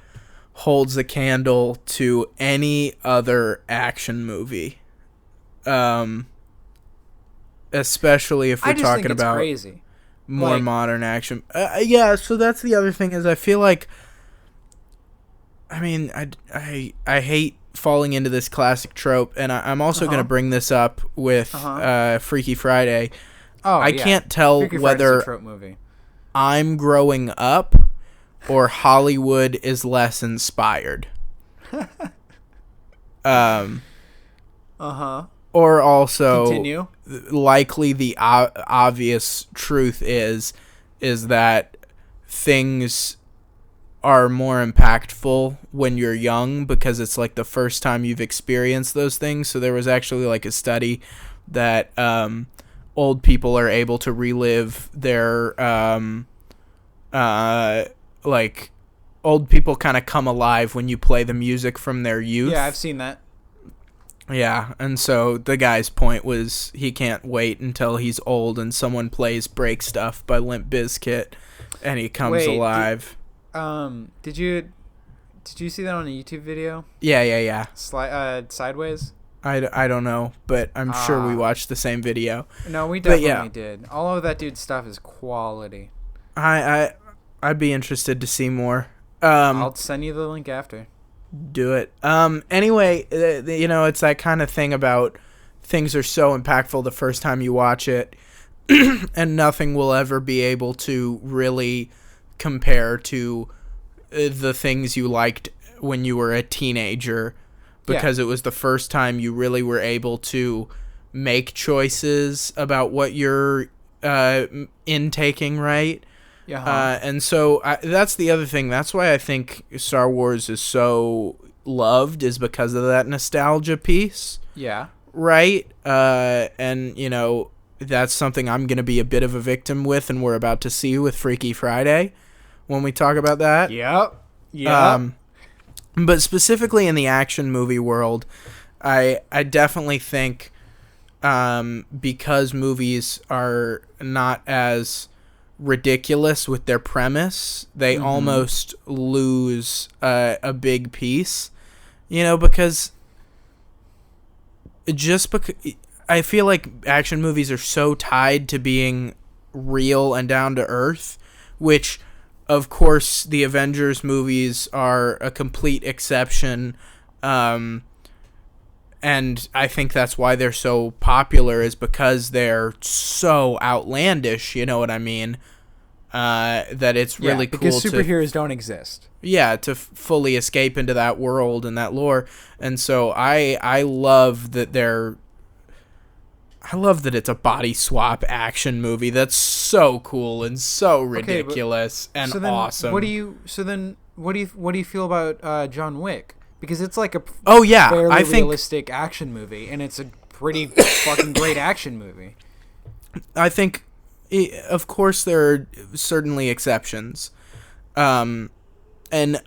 S2: holds a candle to any other action movie. Especially if we're talking about
S1: crazy.
S2: More modern action. So that's the other thing is I feel like, I mean, I hate falling into this classic trope, and I'm also going to bring this up with Freaky Friday. I can't tell
S1: Freaky
S2: whether
S1: a trope movie.
S2: I'm growing up or Hollywood is less inspired. Or also,
S1: continue.
S2: Likely the obvious truth is that things are more impactful when you're young because it's like the first time you've experienced those things. So there was actually like a study that old people are able to relive their like old people kind of come alive when you play the music from their youth.
S1: Yeah, I've seen that.
S2: Yeah, and so the guy's point was he can't wait until he's old and someone plays Break Stuff by Limp Bizkit and he comes
S1: Wait,
S2: alive.
S1: Did you see that on a YouTube video?
S2: Yeah.
S1: Sideways?
S2: I don't know, but I'm sure we watched the same video.
S1: No, we definitely did. All of that dude's stuff is quality.
S2: I'd be interested to see more.
S1: I'll send you the link after.
S2: Do it. Anyway, it's that kind of thing about things are so impactful the first time you watch it, and nothing will ever be able to really compare to the things you liked when you were a teenager, because it was the first time you really were able to make choices about what you're intaking, right?
S1: Yeah.
S2: And so that's the other thing. That's why I think Star Wars is so loved, is because of that nostalgia piece.
S1: Yeah.
S2: Right? And, that's something I'm going to be a bit of a victim with, and we're about to see with Freaky Friday when we talk about that.
S1: Yep.
S2: But specifically in the action movie world, I definitely think because movies are not as ridiculous with their premise, they almost lose a big piece, because I feel like action movies are so tied to being real and down to earth, which of course the Avengers movies are a complete exception, and I think that's why they're so popular, is because they're so outlandish, you know what I mean? That it's really cool
S1: because superheroes don't exist.
S2: Yeah, to fully escape into that world and that lore. And so I love that it's a body swap action movie. That's so cool and so ridiculous and awesome.
S1: What do you feel about John Wick? Because it's like a
S2: fairly
S1: realistic action movie, and it's a pretty fucking great action movie.
S2: I think, of course, there are certainly exceptions, and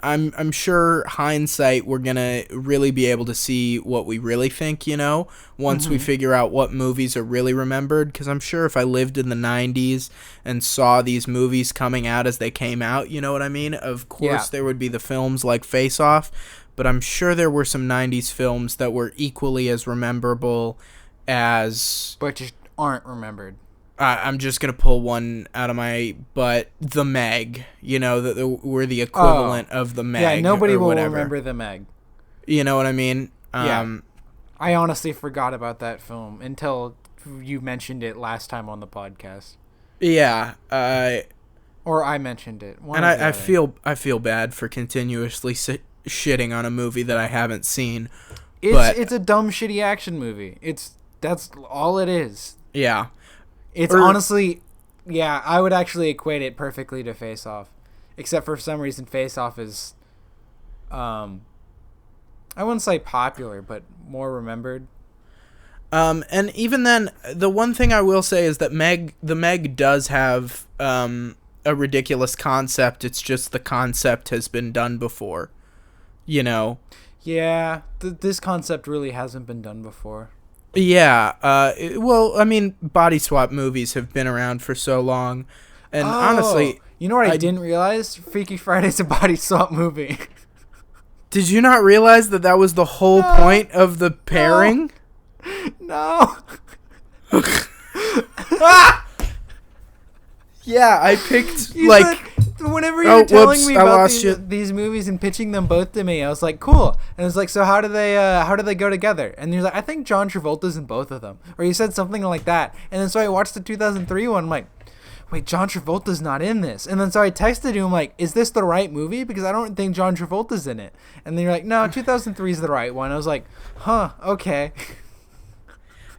S2: I'm sure hindsight we're gonna really be able to see what we really think, once we figure out what movies are really remembered. Because I'm sure if I lived in the 90s and saw these movies coming out as they came out, you know what I mean? Of course there would be the films like Face Off, but I'm sure there were some 90s films that were equally as memorable as...
S1: But just aren't remembered.
S2: I'm just going to pull one out of my butt. The Meg. That we're the equivalent of the Meg.
S1: Yeah, nobody will remember the Meg.
S2: You know what I mean?
S1: Yeah. I honestly forgot about that film until you mentioned it last time on the podcast.
S2: Yeah.
S1: Or I mentioned it.
S2: And I feel bad for continuously shitting on a movie that I haven't seen.
S1: It's a dumb, shitty action movie. That's all it is.
S2: Yeah.
S1: It's honestly, I would actually equate it perfectly to Face Off, except for some reason Face Off is, I wouldn't say popular, but more remembered.
S2: And even then, the one thing I will say is that the Meg does have a ridiculous concept. It's just the concept has been done before, Yeah,
S1: this concept really hasn't been done before.
S2: Yeah, well, I mean, body swap movies have been around for so long, and honestly...
S1: You know what I didn't realize? Freaky Friday's a body swap movie.
S2: Did you not realize that was the whole point of the pairing?
S1: No.
S2: Yeah, I picked,
S1: whenever you were telling me about these movies and pitching them both to me, I was like, cool. And it was like, so how do they go together? And you're like, I think John Travolta's in both of them. Or you said something like that. And then so I watched the 2003 one. I'm like, wait, John Travolta's not in this. And then so I texted you, I'm like, is this the right movie? Because I don't think John Travolta's in it. And then you're like, no, 2003 is the right one. I was like, huh, okay.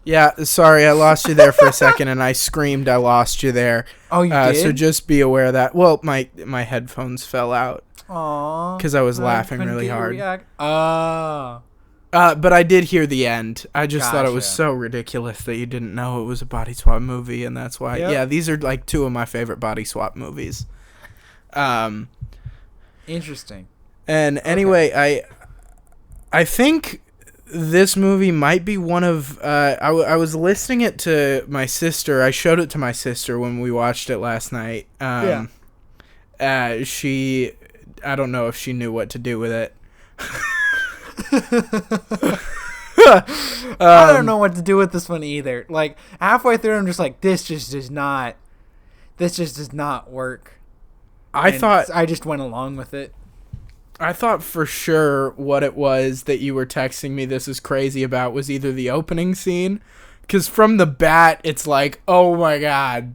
S2: Yeah, sorry, I lost you there for a second, and I screamed I lost you there.
S1: Oh, you did?
S2: So just be aware of that. Well, my headphones fell out.
S1: Aww.
S2: Because I was laughing really hard.
S1: Oh.
S2: But I did hear the end. I just thought it was so ridiculous that you didn't know it was a body swap movie, and that's why. Yep. Yeah, these are like two of my favorite body swap movies.
S1: Interesting.
S2: And anyway, I think this movie might be one of I was listening it to my sister. I showed it to my sister when we watched it last night. I don't know if she knew what to do with it.
S1: I don't know what to do with this one either. Like, halfway through, I'm just like, this just does not work.
S2: I
S1: just went along with it.
S2: I thought for sure what it was that you were texting me this is crazy about was either the opening scene, because from the bat, it's like, oh my god.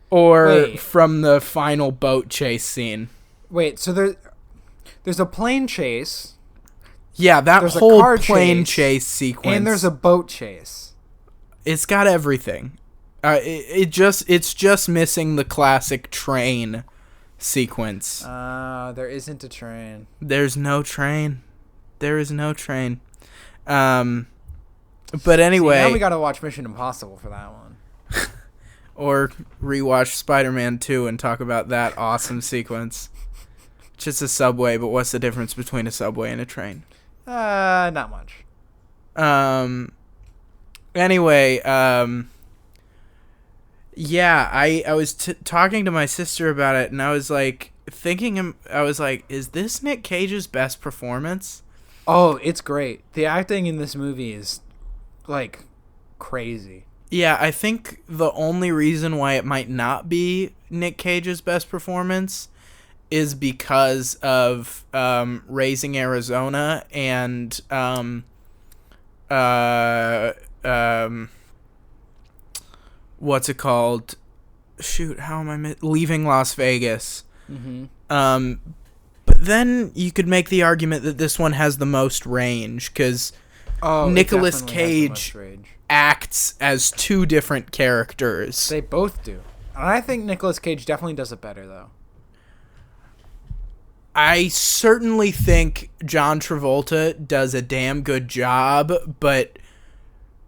S2: Or from the final boat chase scene.
S1: Wait, so there's a plane chase.
S2: Yeah, there's whole plane chase sequence.
S1: And there's a boat chase.
S2: It's got everything. It's just missing the classic train sequence.
S1: There isn't a train.
S2: There's no train. There is no train. But anyway.
S1: See, now we gotta watch Mission Impossible for that one.
S2: Or rewatch Spider-Man 2 and talk about that awesome sequence. Just a subway, but what's the difference between a subway and a train?
S1: Not much.
S2: Anyway, yeah, I was talking to my sister about it, and I was like, is this Nick Cage's best performance?
S1: Oh, it's great. The acting in this movie is, like, crazy.
S2: Yeah, I think the only reason why it might not be Nick Cage's best performance is because of Raising Arizona and what's it called? Shoot, how am I Leaving Las Vegas.
S1: Mm-hmm.
S2: But then you could make the argument that this one has the most range, because Nicolas Cage acts as two different characters.
S1: They both do. And I think Nicolas Cage definitely does it better, though.
S2: I certainly think John Travolta does a damn good job, but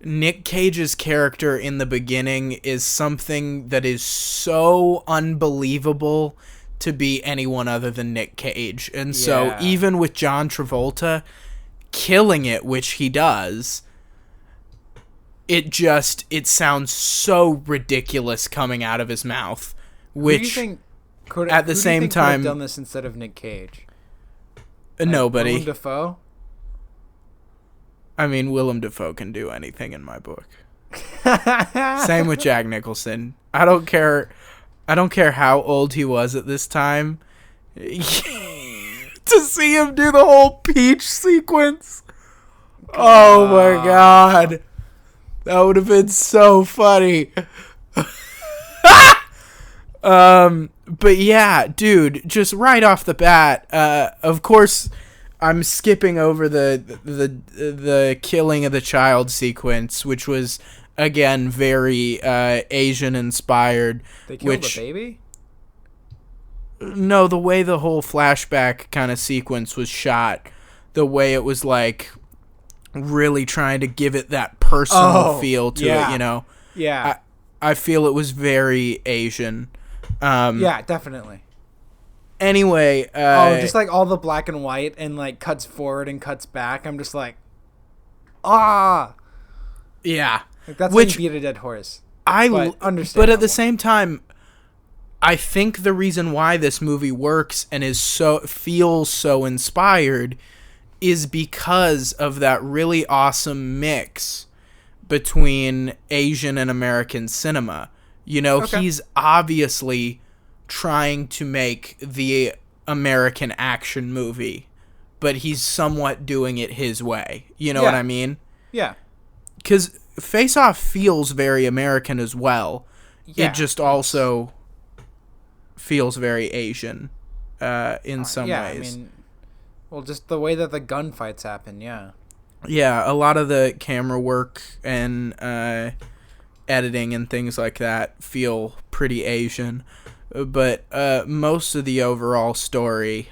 S2: Nick Cage's character in the beginning is something that is so unbelievable to be anyone other than Nick Cage. And so even with John Travolta killing it, which he does, it sounds so ridiculous coming out of his mouth, which at the same time
S1: could have done this instead of Nick Cage?
S2: Nobody.
S1: Willem Dafoe?
S2: I mean, Willem Dafoe can do anything in my book. Same with Jack Nicholson. I don't care how old he was at this time. To see him do the whole peach sequence. Oh my god. That would have been so funny. But yeah, dude, just right off the bat, of course, I'm skipping over the killing of the child sequence, which was again very Asian inspired.
S1: They killed the baby?
S2: No, the way the whole flashback kind of sequence was shot, the way it was like really trying to give it that personal feel to it, you know.
S1: Yeah.
S2: I feel it was very Asian.
S1: Yeah, definitely.
S2: Anyway,
S1: just like all the black and white and like cuts forward and cuts back. I'm just like, yeah. Like, that's how you beat a dead horse.
S2: But at the same time, I think the reason why this movie works and feels so inspired is because of that really awesome mix between Asian and American cinema. You know, he's obviously trying to make the American action movie, but he's somewhat doing it his way. You know what I mean?
S1: Yeah.
S2: Because Face Off feels very American as well. Yeah. It just also feels very Asian in some ways.
S1: I mean, well, just the way that the gunfights happen, yeah.
S2: Yeah, a lot of the camera work and editing and things like that feel pretty Asian, but most of the overall story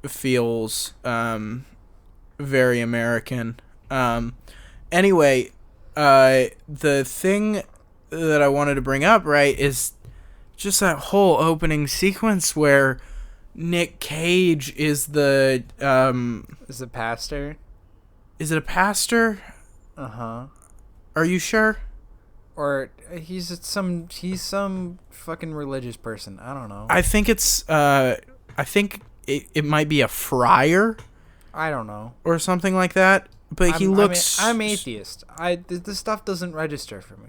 S2: feels very American. Anyway, the thing that I wanted to bring up, right, is just that whole opening sequence where Nick Cage is the
S1: is a pastor.
S2: Is it a pastor?
S1: Uh-huh.
S2: Are you sure?
S1: or he's some fucking religious person. I don't know.
S2: I think it might be a friar
S1: I don't know.
S2: or something like that. But he looks.
S1: I'm atheist. This stuff doesn't register for me.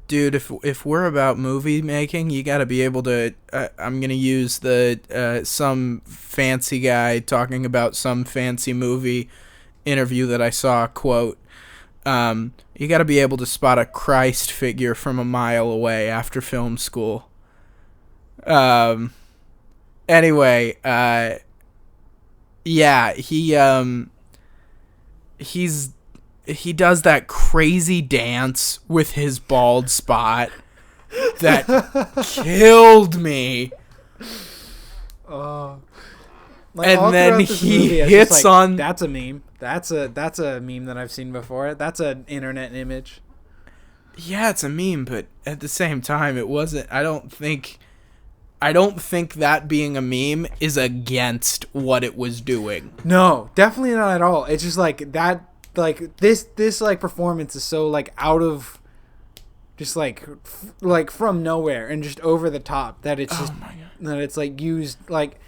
S2: Dude, if we're about movie making, you got to be able to. I'm gonna use the some fancy guy talking about some fancy movie interview that I saw quote. You got to be able to spot a Christ figure from a mile away after film school. Anyway, yeah, he does that crazy dance with his bald spot that killed me. And then he hits on.
S1: That's a meme. That's a meme that I've seen before. That's an internet image.
S2: Yeah, it's a meme, but at the same time, it wasn't. I don't think that being a meme is against what it was doing.
S1: No, definitely not at all. It's just like that. Like this like performance is so like out of, just like from nowhere and just over the top that it's just that it's like used like.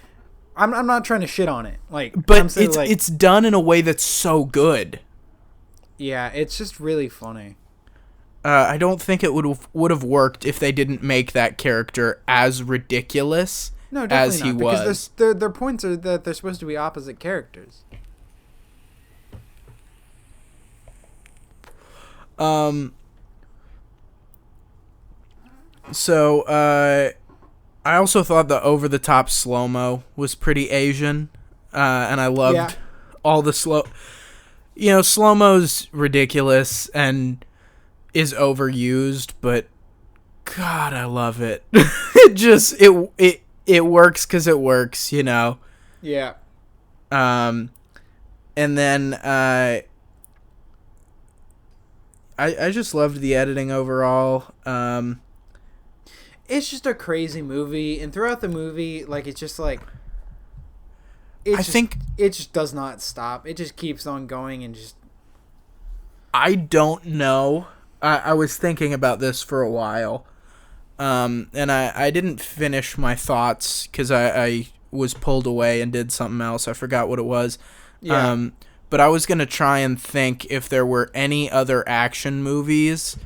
S1: I'm not trying to shit on it, like,
S2: but it's done in a way that's so good.
S1: Yeah, it's just really funny.
S2: I don't think it would have worked if they didn't make that character as ridiculous as he was.
S1: Because their points are that they're supposed to be opposite characters.
S2: So, I also thought the over-the-top slow-mo was pretty Asian, and I loved all the slow-mo's ridiculous and is overused, but God, I love it. It works because it works, you know?
S1: Yeah.
S2: And then, I just loved the editing overall.
S1: It's just a crazy movie, and throughout the movie, like, it's just like it just does not stop. It just keeps on going and just.
S2: I don't know. I was thinking about this for a while, and I didn't finish my thoughts because I was pulled away and did something else. I forgot what it was.
S1: Yeah.
S2: But I was gonna try and think if there were any other action movies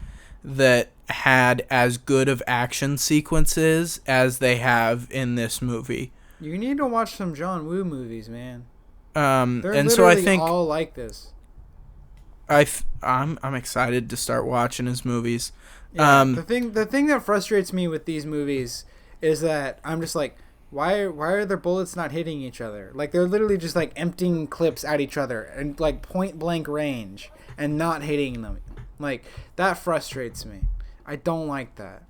S2: that had as good of action sequences as they have in this movie.
S1: You need to watch some John Woo movies, man.
S2: They're
S1: and so I think all like this.
S2: I'm excited to start watching his movies.
S1: Yeah, the thing that frustrates me with these movies is that I'm just like, why are their bullets not hitting each other? Like, they're literally just like emptying clips at each other and like point blank range and not hitting them. Like, that frustrates me. I don't like that.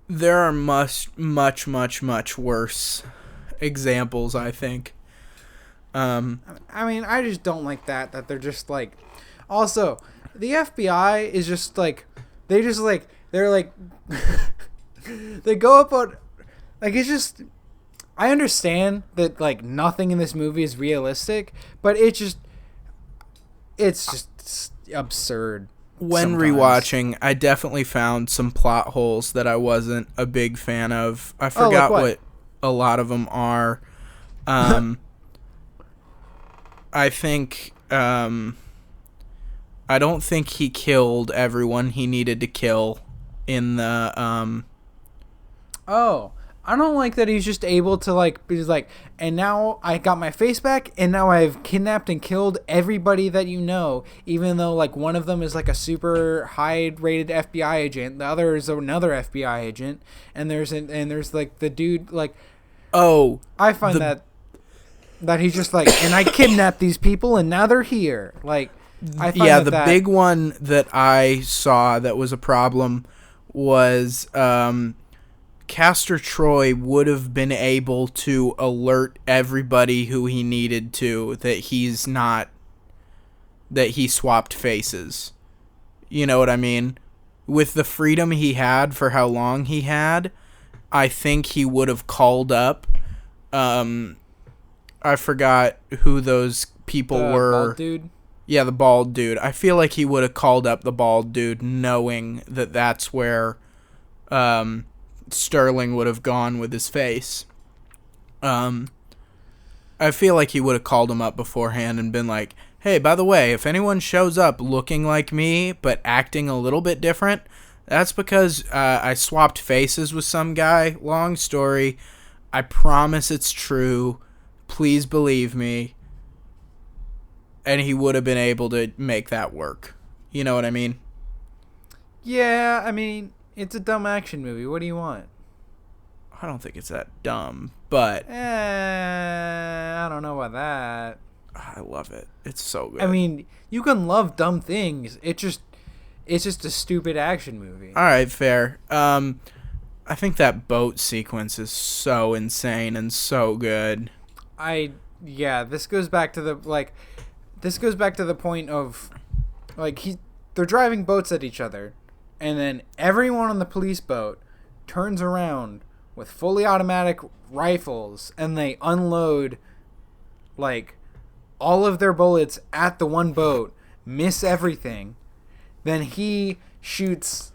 S2: There are much worse examples, I think.
S1: I mean, I just don't like that they're just like. Also, the FBI is just like, they're like they go up on, like, it's just, I understand that like nothing in this movie is realistic, but it's just absurd.
S2: When
S1: sometimes.
S2: Rewatching, I definitely found some plot holes that I wasn't a big fan of. I forgot what a lot of them are. I think I don't think he killed everyone he needed to kill in the
S1: Oh, I don't like that he's just able to like be like, and now I got my face back, and now I've kidnapped and killed everybody that you know, even though like one of them is like a super high rated FBI agent, the other is another FBI agent, and there's like the dude like,
S2: oh,
S1: I find that he's just like, and I kidnapped these people and now they're here. Like, I find
S2: the big one that I saw that was a problem was Castor Troy would have been able to alert everybody who he needed to that he swapped faces. You know what I mean? With the freedom he had for how long he had, I think he would have called up. I forgot who those people were.
S1: Bald dude?
S2: Yeah, the bald dude. I feel like he would have called up the bald dude knowing that that's where Sterling would have gone with his face. I feel like he would have called him up beforehand and been like, hey, by the way, if anyone shows up looking like me but acting a little bit different, that's because I swapped faces with some guy. Long story. I promise it's true. Please believe me. And he would have been able to make that work. You know what I mean?
S1: Yeah, I mean, it's a dumb action movie. What do you want?
S2: I don't think it's that dumb, but
S1: I don't know about that.
S2: I love it. It's so good.
S1: I mean, you can love dumb things. It's just a stupid action movie.
S2: All right, fair. I think that boat sequence is so insane and so good.
S1: This goes back to the point of they're driving boats at each other, and then everyone on the police boat turns around with fully automatic rifles, and they unload all of their bullets at the one boat, miss everything. Then he shoots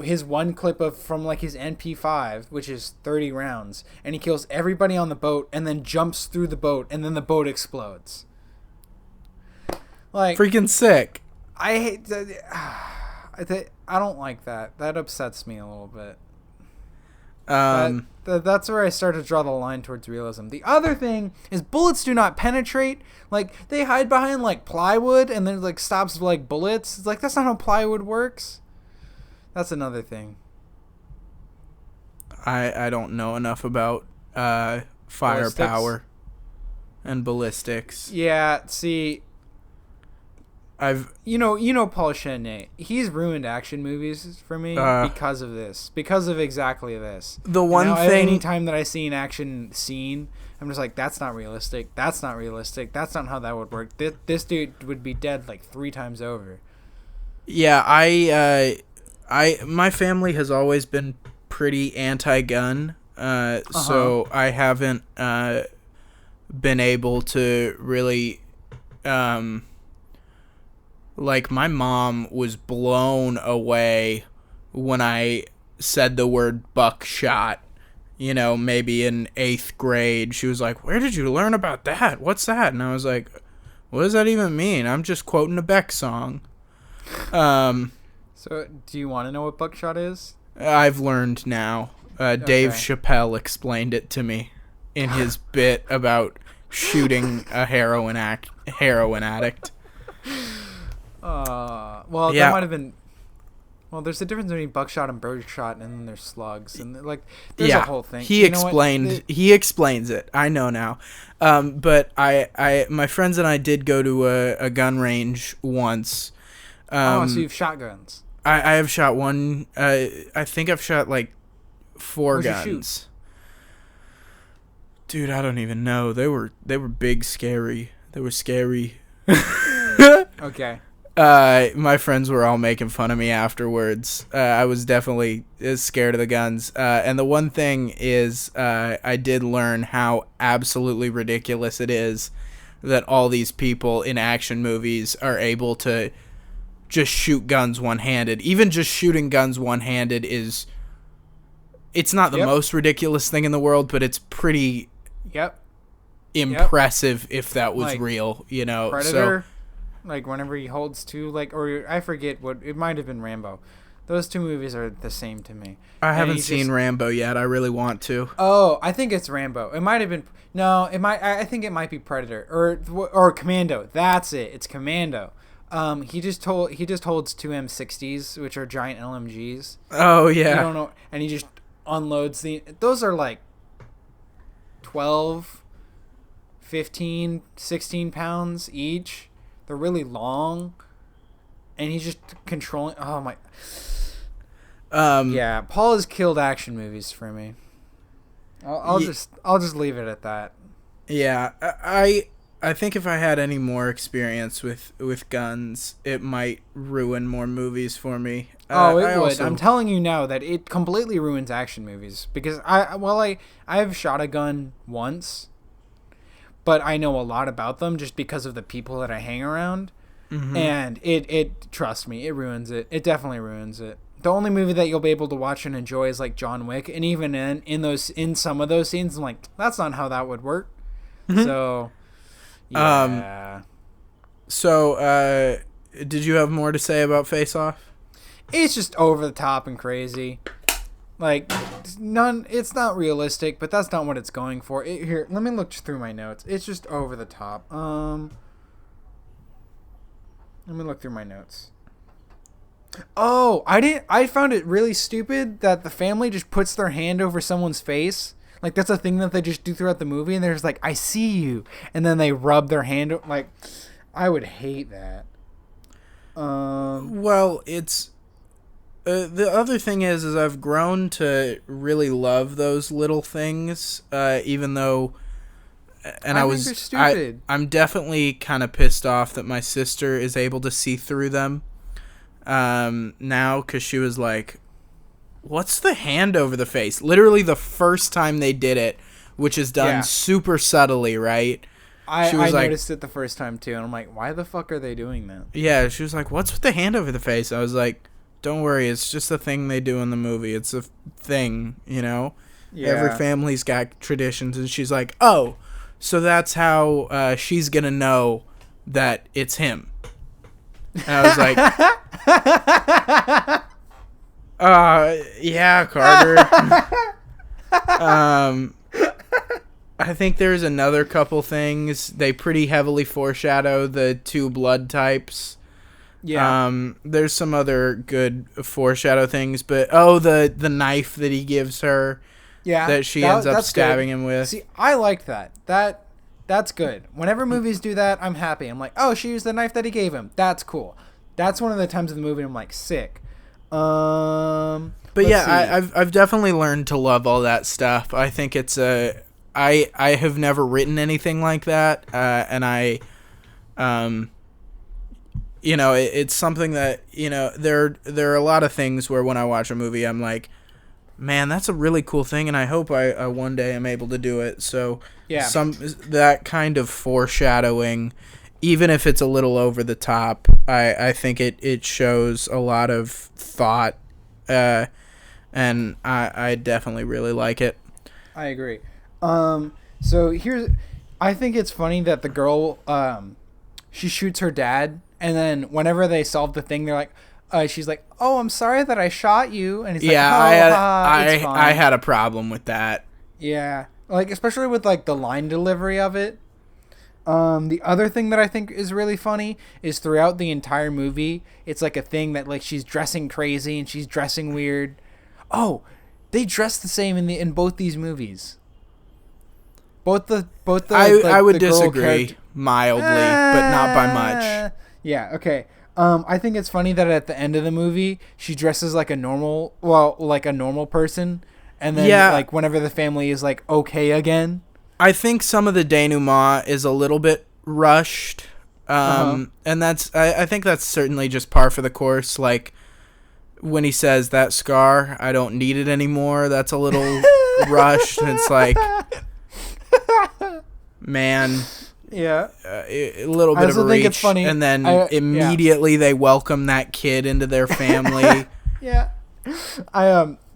S1: his one clip from his MP5, which is 30 rounds, and he kills everybody on the boat, and then jumps through the boat, and then the boat explodes.
S2: Freaking sick.
S1: I hate that. I don't like that. That upsets me a little bit. That's where I start to draw the line towards realism. The other thing is bullets do not penetrate. They hide behind plywood, and then stops bullets. It's that's not how plywood works. That's another thing.
S2: I don't know enough about firepower and ballistics.
S1: Yeah, see, you know Paul Chenet. He's ruined action movies for me because of this. Because of exactly this.
S2: The one thing,
S1: anytime that I see an action scene, I'm just like, that's not realistic. That's not realistic. That's not how that would work. This dude would be dead 3 times over.
S2: Yeah, my family has always been pretty anti-gun, so I haven't been able to really my mom was blown away when I said the word buckshot, maybe in 8th grade. She was like, where did you learn about that? What's that? And I was like, what does that even mean? I'm just quoting a Beck song.
S1: So, do you want to know what buckshot is?
S2: I've learned now. Dave Chappelle explained it to me in his bit about shooting a heroin addict.
S1: Well, that might have been. Well, there's a difference between buckshot and birdshot, and then there's slugs, and there's a whole thing.
S2: He explains it. I know now. But my friends and I did go to a gun range once.
S1: So you've shot guns.
S2: I have shot one. I think I've shot 4
S1: What'd
S2: guns.
S1: You shoot?
S2: Dude, I don't even know. They were big, scary. They were scary.
S1: Okay.
S2: My friends were all making fun of me afterwards. I was definitely scared of the guns. And the one thing is, I did learn how absolutely ridiculous it is that all these people in action movies are able to just shoot guns one-handed. Even just shooting guns one-handed it's not the most ridiculous thing in the world, but it's pretty impressive if that was real,
S1: Predator, whenever he holds two, or I forget what, it might have been Rambo. Those two movies are the same to me.
S2: I haven't seen Rambo yet. I really want to.
S1: Oh, I think it's Rambo. It might have been, no, I think it might be Predator or Commando. That's it. It's Commando. He just holds 2 M60s, which are giant LMGs.
S2: Oh yeah.
S1: I don't know, and he just unloads those are 12, 15, 16 pounds each. They're really long, and he's just controlling. Oh my. Yeah, Paul has killed action movies for me. I'll just leave it at that.
S2: Yeah, I think if I had any more experience with guns, it might ruin more movies for me.
S1: It would. I'm telling you now that it completely ruins action movies because I've shot a gun once, but I know a lot about them just because of the people that I hang around. And it trust me, it ruins it. It definitely ruins it. The only movie that you'll be able to watch and enjoy is like John Wick, and even in some of those scenes, I'm like, that's not how that would work. So, yeah.
S2: So, did you have more to say about Face Off?
S1: It's just over the top and crazy. Like, it's not realistic, but that's not what it's going for. Here, let me look through my notes. It's just over the top. Let me look through my notes. Oh, I found it really stupid that the family just puts their hand over someone's face. Like, that's a thing that they just do throughout the movie, and they're just like, I see you. And then they rub their hand. Like, I would hate that.
S2: Well, it's... the other thing is I've grown to really love those little things, even though... And I was...
S1: They're stupid.
S2: I'm definitely kind of pissed off that my sister is able to see through them now, because she was like, what's the hand over the face? Literally the first time they did it, which is done super subtly, right?
S1: I noticed it the first time too, and I'm like, why the fuck are they doing that?
S2: Yeah, she was like, what's with the hand over the face? I was like, don't worry, it's just a thing they do in the movie. It's a thing, you know? Yeah. Every family's got traditions, and she's like, oh, so that's how she's going to know that it's him. And I was like, yeah, Carter. I think there's another couple things. They pretty heavily foreshadow the two blood types. Yeah. There's some other good foreshadow things, but the knife that he gives her. Yeah. That she ends up stabbing him with.
S1: See, I like that. That's good. Whenever movies do that, I'm happy. I'm like, oh, she used the knife that he gave him. That's cool. That's one of the times in the movie I'm like, sick.
S2: But yeah, I've definitely learned to love all that stuff. I think it's I have never written anything like that, and I, you know, it's something that, you know, there are a lot of things where when I watch a movie, I'm like, man, that's a really cool thing, and I hope I one day am able to do it. So yeah, that kind of foreshadowing, even if it's a little over the top, I think it shows a lot of thought, and I definitely really like it.
S1: I agree. So I think it's funny that the girl, she shoots her dad, and then whenever they solve the thing, they're like, she's like, "Oh, I'm sorry that I shot you," and he's like, "Oh,
S2: I had a problem with that."
S1: Yeah, like especially with like the line delivery of it. The other thing that I think is really funny is throughout the entire movie, it's like a thing that like she's dressing crazy and she's dressing weird. Oh, they dress the same in both these movies. I
S2: would disagree mildly, but not by much.
S1: Yeah, okay. I think it's funny that at the end of the movie, she dresses like a normal person, and then like whenever the family is like okay again.
S2: I think some of the denouement is a little bit rushed, and I think that's certainly just par for the course. Like when he says that scar, I don't need it anymore. That's a little rushed. And it's like, man,
S1: yeah,
S2: a little bit of a reach. Think it's funny. And then immediately they welcome that kid into their family.
S1: Yeah,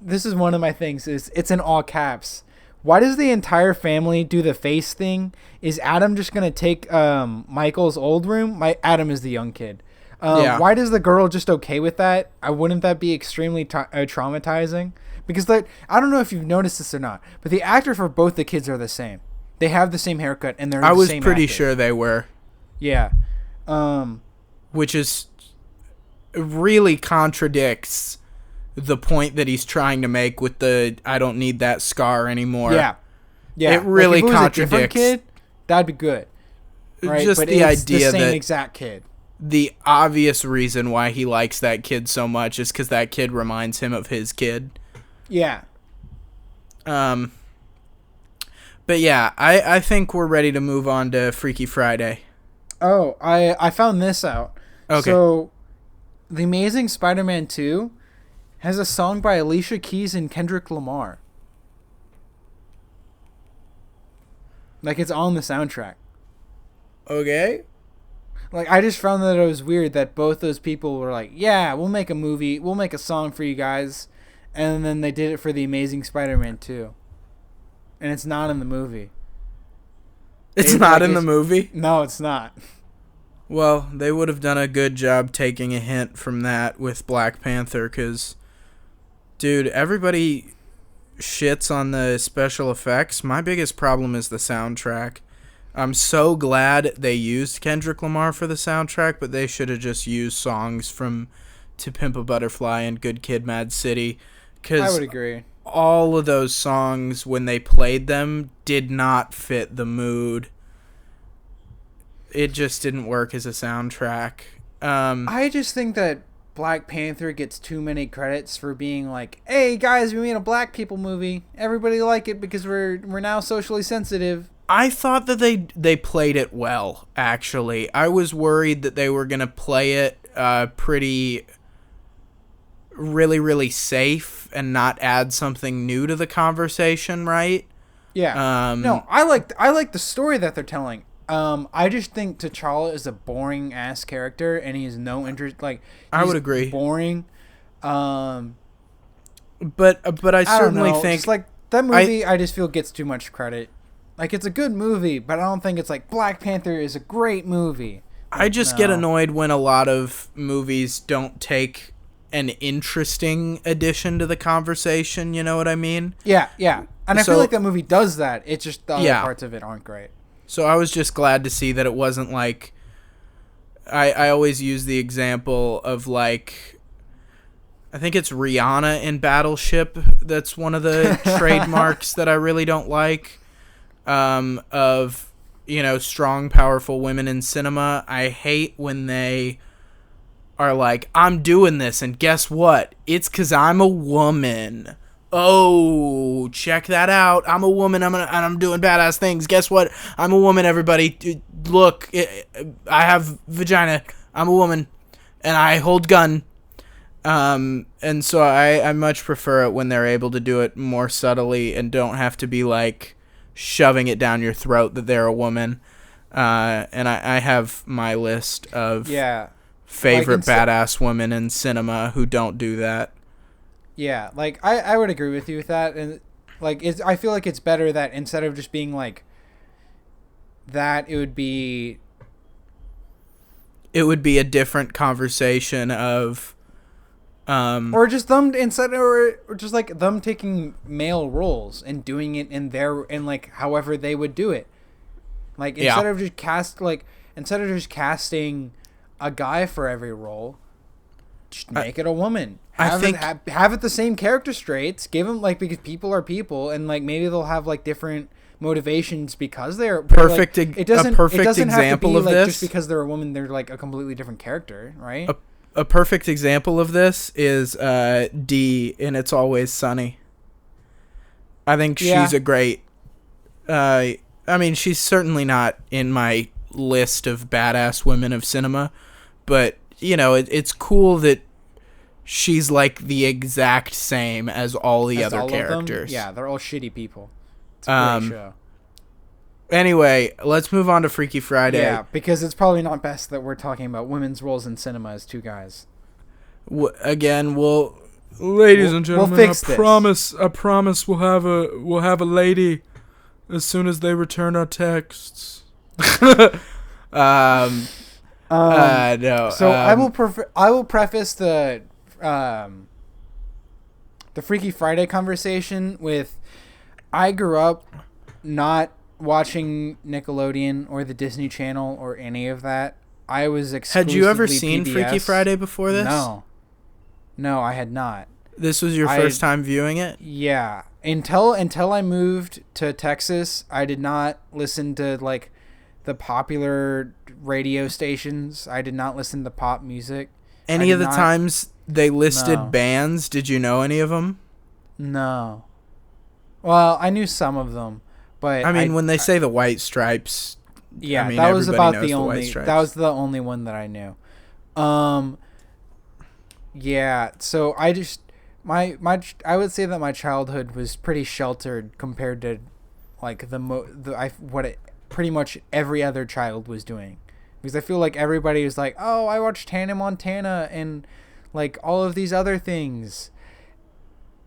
S1: this is one of my things. It's in all caps. Why does the entire family do the face thing? Is Adam just going to take Michael's old room? Adam is the young kid. Why does the girl just okay with that? Wouldn't that be extremely traumatizing? Because I don't know if you've noticed this or not, but the actor for both the kids are the same. They have the same haircut, and they're the same
S2: I was pretty sure they were.
S1: Yeah.
S2: Which is really contradicts the point that he's trying to make with the I don't need that scar anymore.
S1: Yeah. Yeah.
S2: It really
S1: like if it was
S2: contradicts.
S1: A different kid, that'd be good. Right?
S2: Just
S1: but
S2: the
S1: it's
S2: idea
S1: the same
S2: that
S1: exact kid.
S2: The obvious reason why he likes that kid so much is because that kid reminds him of his kid.
S1: Yeah.
S2: But yeah, I think we're ready to move on to Freaky Friday.
S1: Oh, I found this out. Okay. So, The Amazing Spider-Man 2 has a song by Alicia Keys and Kendrick Lamar. Like, it's on the soundtrack.
S2: Okay.
S1: Like, I just found that it was weird that both those people were like, yeah, we'll make a movie, we'll make a song for you guys, and then they did it for The Amazing Spider-Man 2. And it's not in the movie.
S2: It's not in the movie?
S1: No, it's not.
S2: Well, they would have done a good job taking a hint from that with Black Panther, because, dude, everybody shits on the special effects. My biggest problem is the soundtrack. I'm so glad they used Kendrick Lamar for the soundtrack, but they should have just used songs from To Pimp a Butterfly and Good Kid, Mad City.
S1: I would agree.
S2: All of those songs, when they played them, did not fit the mood. It just didn't work as a soundtrack.
S1: I just think that Black Panther gets too many credits for being like, hey guys, we made a black people movie. Everybody like it because we're now socially sensitive.
S2: I thought that they played it well, actually. I was worried that they were going to play it pretty really, really safe and not add something new to the conversation, right?
S1: Yeah. No, I like the story that they're telling. I just think T'Challa is a boring ass character, and he has no interest. Like,
S2: I would agree.
S1: Boring.
S2: But I certainly think
S1: just like that movie, I just feel gets too much credit. Like, it's a good movie, but I don't think it's like Black Panther is a great movie.
S2: I just get annoyed when a lot of movies don't take an interesting addition to the conversation. You know what I mean?
S1: Yeah, yeah. And I feel like that movie does that. It's just the other parts of it aren't great.
S2: So I was just glad to see that it wasn't like... I always use the example of, like... I think it's Rihanna in Battleship. That's one of the trademarks that I really don't like. Of, you know, strong, powerful women in cinema. I hate when they are like, I'm doing this, and guess what? It's 'cause I'm a woman. Oh, check that out. I'm a woman, and I'm doing badass things. Guess what? I'm a woman, everybody. Look, I have vagina. I'm a woman, and I hold gun. And so I much prefer it when they're able to do it more subtly and don't have to be, like, shoving it down your throat that they're a woman. And I have my list of favorite badass women in cinema who don't do that.
S1: Yeah, like, I would agree with you with that. And, like, I feel like it's better that instead of just being, like, that, it would be
S2: a different conversation of...
S1: or just them or just like them taking male roles and doing it in like however they would do it. Like, instead of just casting a guy for every role, just make it a woman. Have it the same character traits. Give them, like, because people are people, and, like, maybe they'll have, like, different motivations because they're
S2: perfect.
S1: Like, it doesn't
S2: example
S1: have to be,
S2: of
S1: like,
S2: this,
S1: just because they're a woman, they're, like, a completely different character, right?
S2: A perfect example of this is Dee in It's Always Sunny. I think she's a great... I mean, she's certainly not in my list of badass women of cinema, but, you know, it's cool that she's, like, the exact same as all the other characters.
S1: Yeah, they're all shitty people. It's a great show.
S2: Anyway, let's move on to Freaky Friday.
S1: Yeah, because it's probably not best that we're talking about women's roles in cinema as two guys.
S2: Ladies and gentlemen,
S1: we'll fix this.
S2: I promise we'll have a lady as soon as they return our texts. No.
S1: So I will preface the Freaky Friday conversation with, I grew up not watching Nickelodeon or the Disney Channel or any of that. I was exclusively
S2: Had you ever seen
S1: PBS.
S2: Freaky Friday before this?
S1: No, I had not.
S2: This was your first time viewing it?
S1: Yeah. Until I moved to Texas, I did not listen to, like, the popular radio stations. I did not listen to pop music.
S2: Any of the times they listed bands, did you know any of them?
S1: No. Well, I knew some of them, but
S2: I mean, when they say the White Stripes,
S1: yeah,
S2: I mean,
S1: that was about
S2: the only.
S1: That was the only one that I knew. Yeah. So I just I would say that my childhood was pretty sheltered compared to, like, pretty much every other child was doing, because I feel like everybody is like, oh, I watched Hannah Montana and like all of these other things,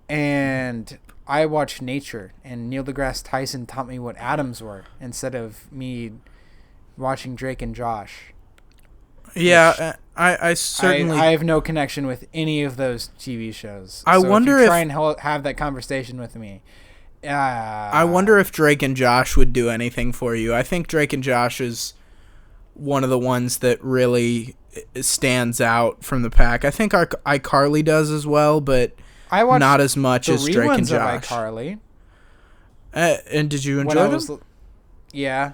S1: and I watched nature, and Neil deGrasse Tyson taught me what atoms were instead of me watching Drake and Josh.
S2: Yeah, I certainly...
S1: I have no connection with any of those TV shows.
S2: I wonder if...
S1: try and have that conversation with me.
S2: I wonder if Drake and Josh would do anything for you. I think Drake and Josh is one of the ones that really stands out from the pack. I think iCarly does as well, but not as much as Drake and Josh.
S1: iCarly.
S2: And did you enjoy them?
S1: Yeah.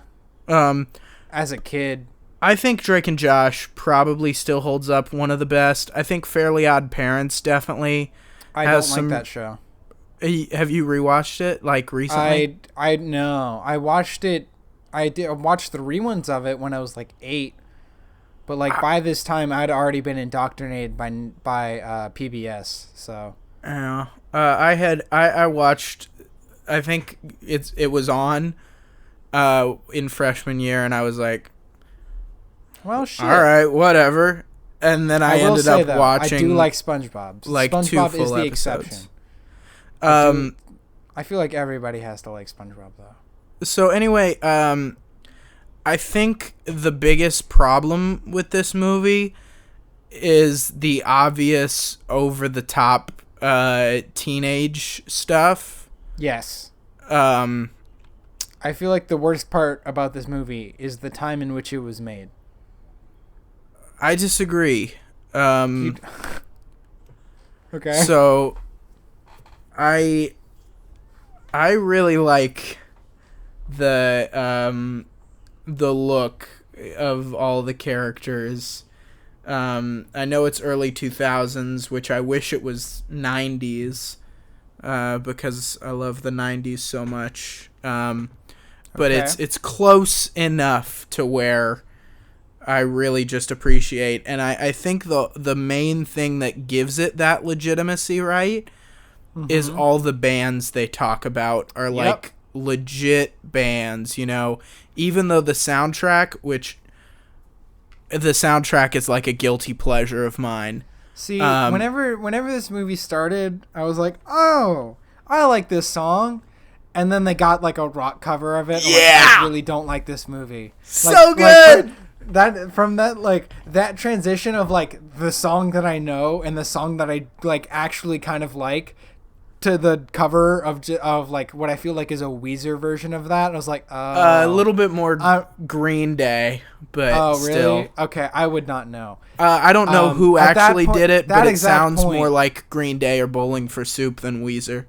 S1: As a kid.
S2: I think Drake and Josh probably still holds up one of the best. I think Fairly Odd Parents definitely has some...
S1: I don't like that show.
S2: Have you rewatched it, like, recently?
S1: No. I watched it. I watched the reruns of it when I was, like, 8. But, like, by this time, I'd already been indoctrinated by PBS, so...
S2: Yeah. I watched... I think it was on in freshman year, and I was like...
S1: Well, shit.
S2: All right, whatever. And then I ended up watching...
S1: I do like SpongeBob.
S2: Like
S1: SpongeBob
S2: 2 full
S1: is the
S2: episodes.
S1: exception.
S2: I
S1: feel like everybody has to like SpongeBob, though.
S2: So anyway, I think the biggest problem with this movie is the obvious over-the-top teenage stuff.
S1: Yes.
S2: I
S1: feel like the worst part about this movie is the time in which it was made.
S2: I disagree.
S1: Okay.
S2: So, I really like the look of all the characters. I know it's early 2000s, which I wish it was 90s, because I love the 90s so much. But it's close enough to where I really just appreciate. And I think the main thing that gives it that legitimacy, right, is all the bands they talk about are like legit bands, you know, even though the soundtrack is like a guilty pleasure of mine.
S1: See, whenever this movie started, I was like, oh, I like this song. And then they got like a rock cover of it.
S2: Yeah,
S1: I really don't like this movie.
S2: So good.
S1: That transition of like the song that I know and the song that I like actually kind of like to the cover of like what I feel like is a Weezer version of that. I was like,
S2: a little bit more Green Day, but
S1: really?
S2: Still.
S1: Okay, I would not know.
S2: I don't know who actually did it, but it sounds
S1: point,
S2: more like Green Day or Bowling for Soup than Weezer.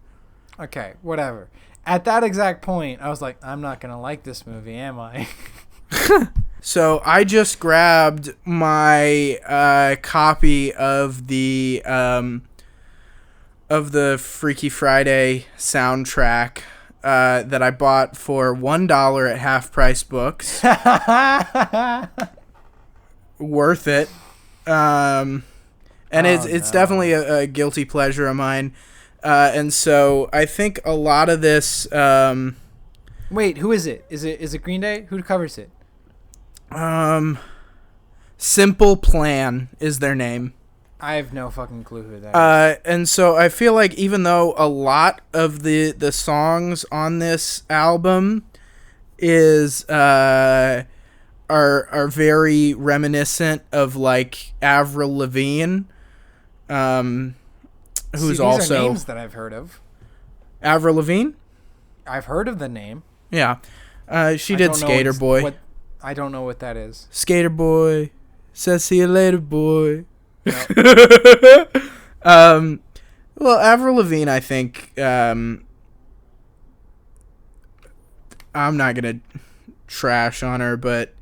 S1: Okay, whatever. At that exact point, I was like, I'm not going to like this movie, am I?
S2: So I just grabbed my copy of the Freaky Friday soundtrack that I bought for $1 at Half Price Books. Worth it. And it's definitely a guilty pleasure of mine. And so I think a lot of this...
S1: Wait, who is it? Is it Green Day? Who covers it?
S2: Simple Plan is their name.
S1: I have no fucking clue who that is.
S2: And so I feel like even though a lot of the songs on this album are very reminiscent of like Avril Lavigne, who's also...
S1: These are names that I've heard of.
S2: Avril Lavigne?
S1: I've heard of the name.
S2: Yeah. She did Skater Boy.
S1: I don't know what that is.
S2: Skater Boy. Says see you later, boy.
S1: Nope.
S2: Well, Avril Lavigne, I think... I'm not going to trash on her, but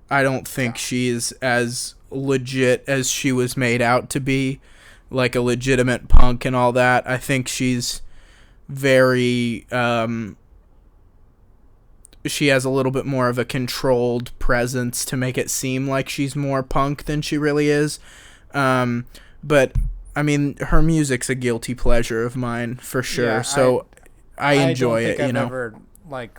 S2: I don't think she's as legit as she was made out to be. Like a legitimate punk and all that. I think she's very... she has a little bit more of a controlled presence to make it seem like she's more punk than she really is. But, I mean, her music's a guilty pleasure of mine, for sure. Yeah, so I enjoy it, you know?
S1: I've ever, like,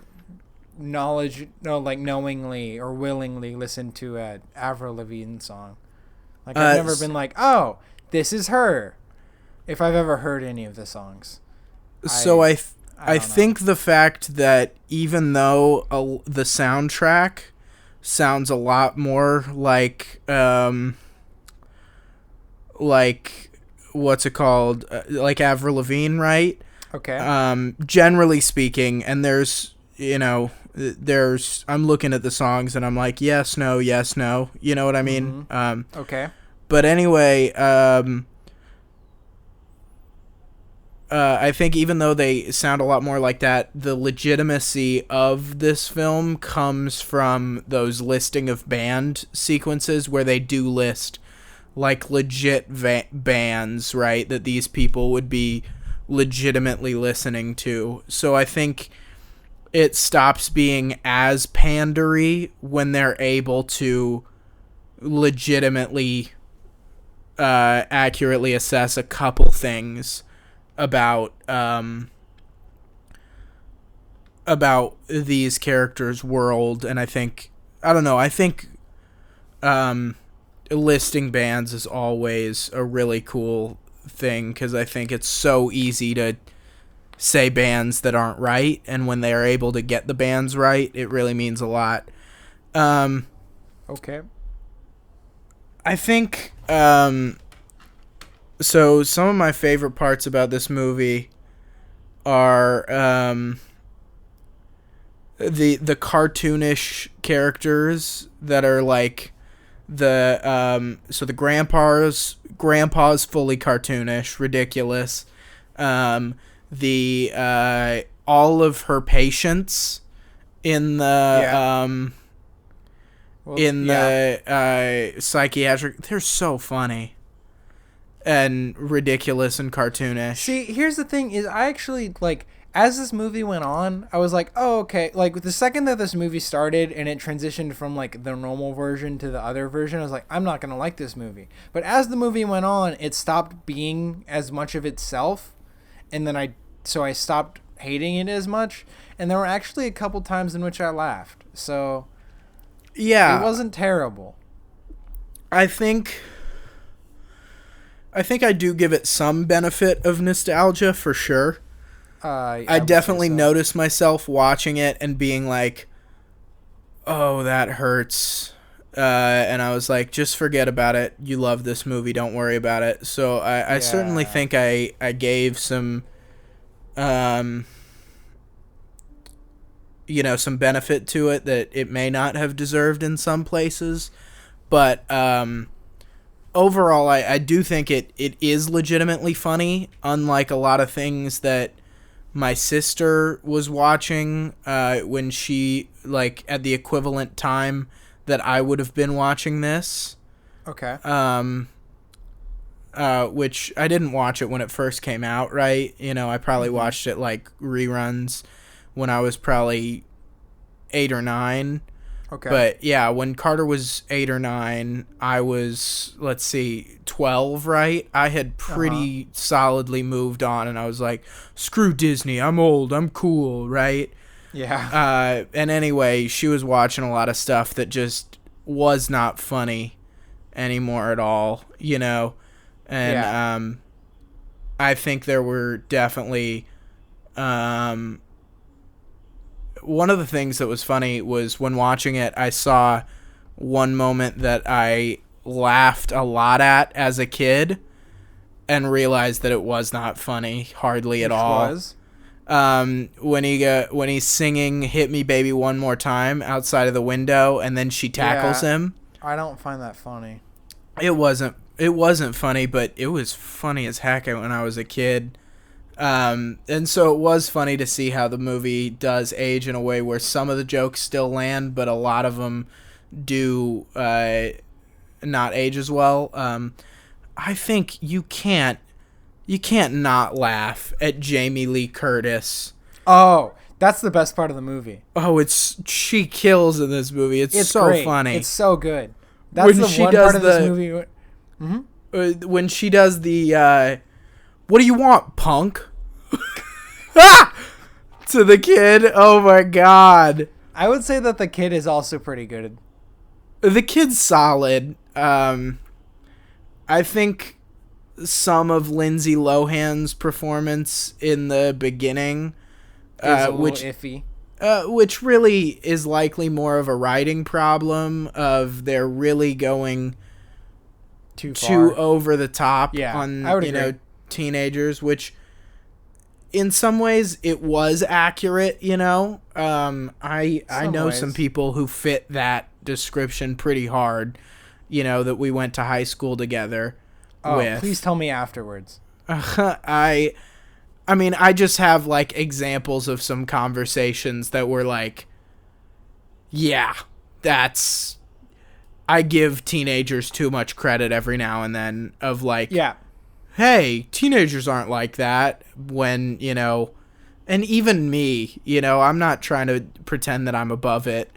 S1: knowingly or willingly listened to a Avril Lavigne song. Like I've never been like, oh, this is her. If I've ever heard any of the songs.
S2: So I think the fact that even though the soundtrack sounds a lot more like what's it called, like Avril Lavigne, right?
S1: Okay.
S2: Generally speaking, and there's I'm looking at the songs and I'm like, yes, no, yes, no. You know what I mean?
S1: Mm-hmm. Okay.
S2: But anyway, I think even though they sound a lot more like that, the legitimacy of this film comes from those listing of band sequences where they do list like legit bands, right, that these people would be legitimately listening to. So I think it stops being as pandery when they're able to legitimately accurately assess a couple things about these characters' world. And I think listing bands is always a really cool thing, because I think it's so easy to say bands that aren't right, and when they are able to get the bands right, it really means a lot.
S1: Okay.
S2: I think so some of my favorite parts about this movie are the cartoonish characters that are like the grandpa's fully cartoonish, ridiculous. The all of her patients in the psychiatric, they're so funny and ridiculous and cartoonish.
S1: See, here's the thing: is I actually like, as this movie went on, I was like, oh, okay. Like the second that this movie started and it transitioned from like the normal version to the other version, I was like, I'm not gonna like this movie. But as the movie went on, it stopped being as much of itself, and then I stopped hating it as much. And there were actually a couple times in which I laughed. So yeah, it wasn't terrible.
S2: I think I do give it some benefit of nostalgia for sure. I definitely noticed myself watching it and being like, oh, that hurts. And I was like, just forget about it. You love this movie. Don't worry about it. So I certainly think I gave some, some benefit to it that it may not have deserved in some places. But overall, I do think it is legitimately funny, unlike a lot of things that my sister was watching when she, like, at the equivalent time that I would have been watching this.
S1: Okay.
S2: Which I didn't watch it when it first came out, right? I probably watched it, like, reruns when I was probably 8 or 9.
S1: Okay.
S2: But yeah, when Carter was 8 or 9, I was, 12, right? I had pretty solidly moved on, and I was like, screw Disney, I'm old, I'm cool, right?
S1: Yeah.
S2: And anyway, she was watching a lot of stuff that just was not funny anymore at all, And I think there were definitely one of the things that was funny was when watching it, I saw one moment that I laughed a lot at as a kid and realized that it was not funny hardly at all.
S1: Was?
S2: When he's singing "Hit Me Baby One More Time" outside of the window, and then she tackles him.
S1: I don't find that funny.
S2: It wasn't funny, but it was funny as heck when I was a kid. And so it was funny to see how the movie does age in a way where some of the jokes still land, but a lot of them do not age as well. I think you can't not laugh at Jamie Lee Curtis.
S1: Oh, that's the best part of the movie.
S2: Oh, she kills in this movie. It's so
S1: great.
S2: funny.
S1: It's so good. That's when the one part of this movie.
S2: When she does the what do you want, punk? To the kid. Oh my god.
S1: I would say that the kid is also pretty good.
S2: The kid's solid. I think some of Lindsay Lohan's performance in the beginning,
S1: Is a little iffy.
S2: which really is likely more of a writing problem of they're really going too over the top on
S1: I would agree.
S2: teenagers, which in some ways it was accurate. I know some people who fit that description pretty hard. That we went to high school together. With.
S1: Please tell me afterwards.
S2: I mean, I just have like examples of some conversations that were like, yeah, I give teenagers too much credit every now and then of like,
S1: yeah,
S2: hey, teenagers aren't like that when, and even me, I'm not trying to pretend that I'm above it.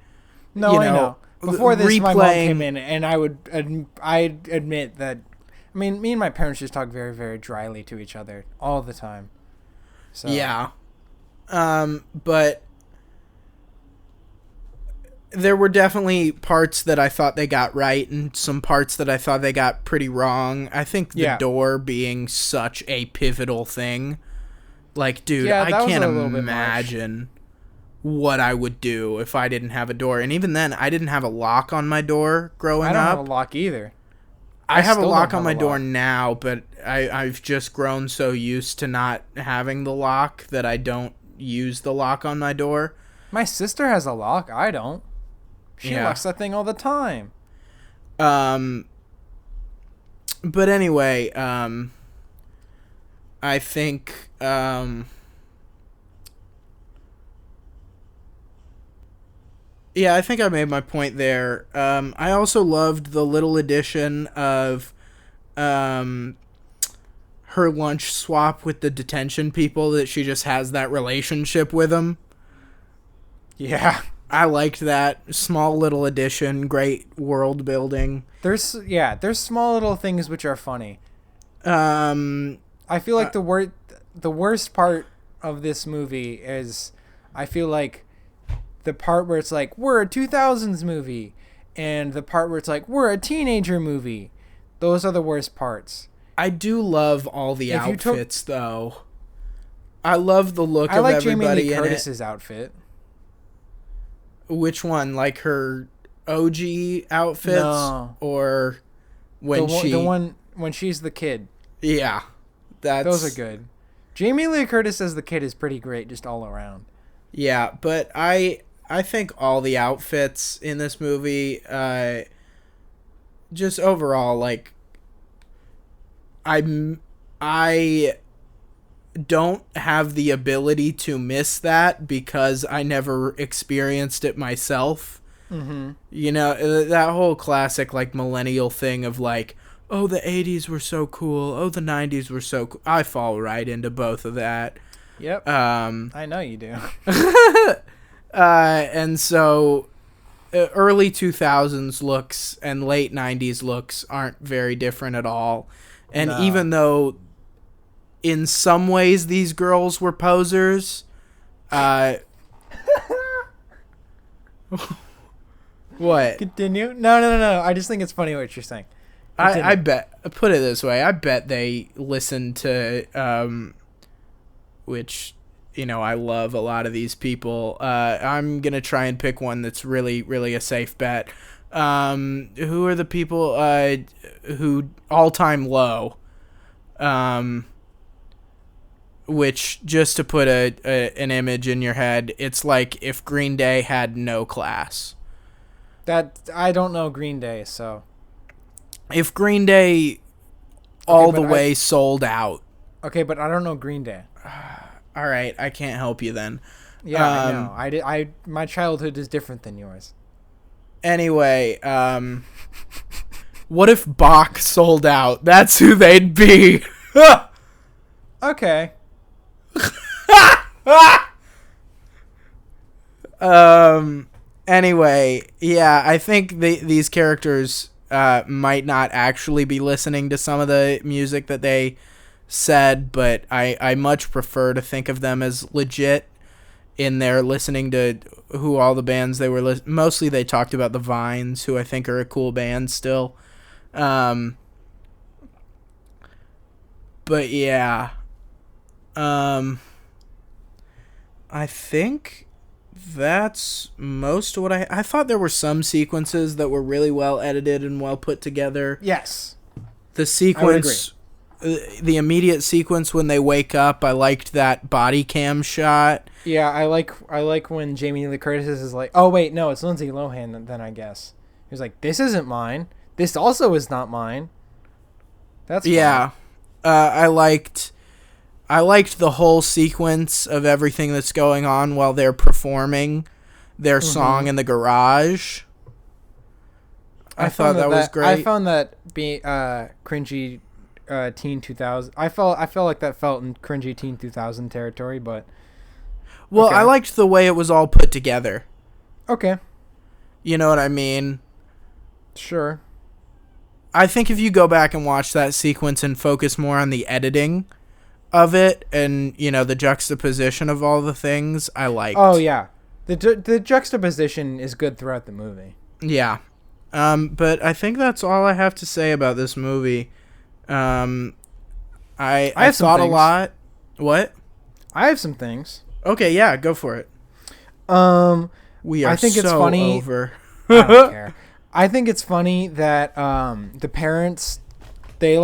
S1: No, I know. Before this, my mom came in and I'd admit that, I mean, me and my parents just talk very, very dryly to each other all the time. So.
S2: Yeah. But there were definitely parts that I thought they got right and some parts that I thought they got pretty wrong. I think the door being such a pivotal thing. Like, dude, I can't imagine what I would do if I didn't have a door. And even then, I didn't have a lock on my door growing up.
S1: I don't have a lock either.
S2: I have a lock on my door now, but I've just grown so used to not having the lock that I don't use the lock on my door.
S1: My sister has a lock. I don't. She locks that thing all the time.
S2: But anyway, I think, yeah, I think I made my point there. I also loved the little addition of her lunch swap with the detention people, that she just has that relationship with them.
S1: Yeah.
S2: I liked that. Small little addition, great world building.
S1: There's small little things which are funny.
S2: I
S1: feel like the worst part of this movie is, I feel like, the part where it's like, we're a 2000s movie, and the part where it's like, we're a teenager movie. Those are the worst parts.
S2: I do love all the outfits, though. I love the look of everybody in it. I like Jamie Lee
S1: Curtis's outfit.
S2: Which one? Like her OG outfits?
S1: No.
S2: Or when
S1: the one when she's the kid.
S2: Yeah.
S1: Those are good. Jamie Lee Curtis as the kid is pretty great, just all around.
S2: Yeah, but I think all the outfits in this movie, just overall, like, I don't have the ability to miss that because I never experienced it myself.
S1: Mm-hmm.
S2: That whole classic, like, millennial thing of, like, oh, the 80s were so cool, oh, the 90s were so cool. I fall right into both of that.
S1: Yep. I know you do.
S2: And so early 2000s looks and late 90s looks aren't very different at all. And even though in some ways these girls were posers, what?
S1: Continue? No. I just think it's funny what you're saying.
S2: I bet, put it this way, I bet they listened to, which, I love a lot of these people. I'm going to try and pick one that's really, really a safe bet. Who are the people who all-time low? Which, just to put an image in your head, it's like if Green Day had no class.
S1: That I don't know Green Day, so
S2: if Green Day all the way sold out.
S1: Okay, but I don't know Green Day.
S2: All right, I can't help you then.
S1: Yeah, I know. My childhood is different than yours.
S2: Anyway, what if Bach sold out? That's who they'd be.
S1: Okay.
S2: Anyway, yeah, I think these characters might not actually be listening to some of the music that they said, but I much prefer to think of them as legit in there listening to who all the bands they were mostly they talked about the Vines, who I think are a cool band still. But yeah. I think that's most of what I thought there were some sequences that were really well edited and well put together.
S1: Yes.
S2: The sequence, the immediate sequence when they wake up, I liked that body cam shot.
S1: Yeah, I like when Jamie Lee Curtis is like, oh wait, no, it's Lindsay Lohan. Then I guess he was like, this isn't mine. This also is not mine. That's fun.
S2: I liked the whole sequence of everything that's going on while they're performing their song in the garage. I thought that was great.
S1: I found that being cringy teen 2000. I felt like that felt in cringy teen 2000 territory, but
S2: well, okay. I liked the way it was all put together.
S1: Okay.
S2: You know what I mean?
S1: Sure.
S2: I think if you go back and watch that sequence and focus more on the editing of it and, you know, the juxtaposition of all the things, I liked.
S1: Oh, yeah. The juxtaposition is good throughout the movie.
S2: Yeah. But I think that's all I have to say about this movie. I thought a lot. What?
S1: I have some things.
S2: Okay, yeah, go for it. We are
S1: it's funny.
S2: Over.
S1: I don't care. I think it's funny that the parents they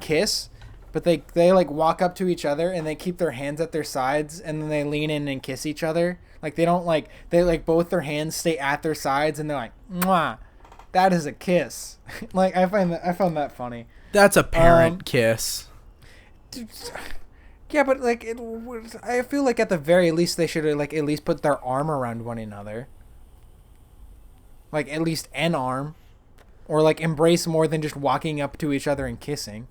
S1: kiss, but they like walk up to each other and they keep their hands at their sides and then they lean in and kiss each other. Like they don't they both their hands stay at their sides and they're like, "Mwah, that is a kiss." Like I found that funny.
S2: That's a parent kiss.
S1: Yeah, but I feel like at the very least they should have like at least put their arm around one another. Like, at least an arm. Or, like, embrace more than just walking up to each other and kissing.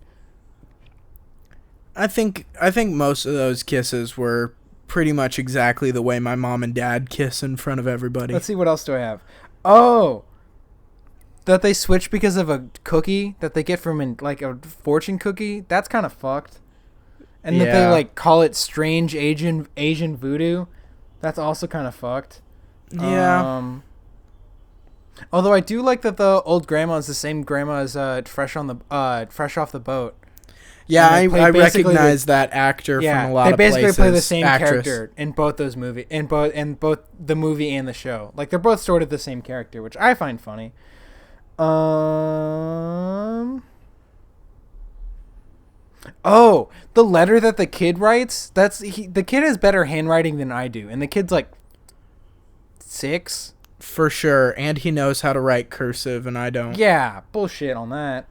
S2: I think most of those kisses were pretty much exactly the way my mom and dad kiss in front of everybody.
S1: Let's see, what else do I have? Oh! That they switch because of a cookie that they get from, a fortune cookie? That's kind of fucked. And that they, like, call it strange Asian voodoo? That's also kind of fucked.
S2: Yeah.
S1: Although I do like that the old grandma is the same grandma as fresh off the boat.
S2: Yeah, I recognize that actor from a lot of places.
S1: They basically play the same character in both those movies, in both the movie and the show. Like they're both sort of the same character, which I find funny. Oh, the letter that the kid writes. The kid has better handwriting than I do, and the kid's like 6.
S2: For sure, and he knows how to write cursive, and I don't.
S1: Yeah, bullshit on that.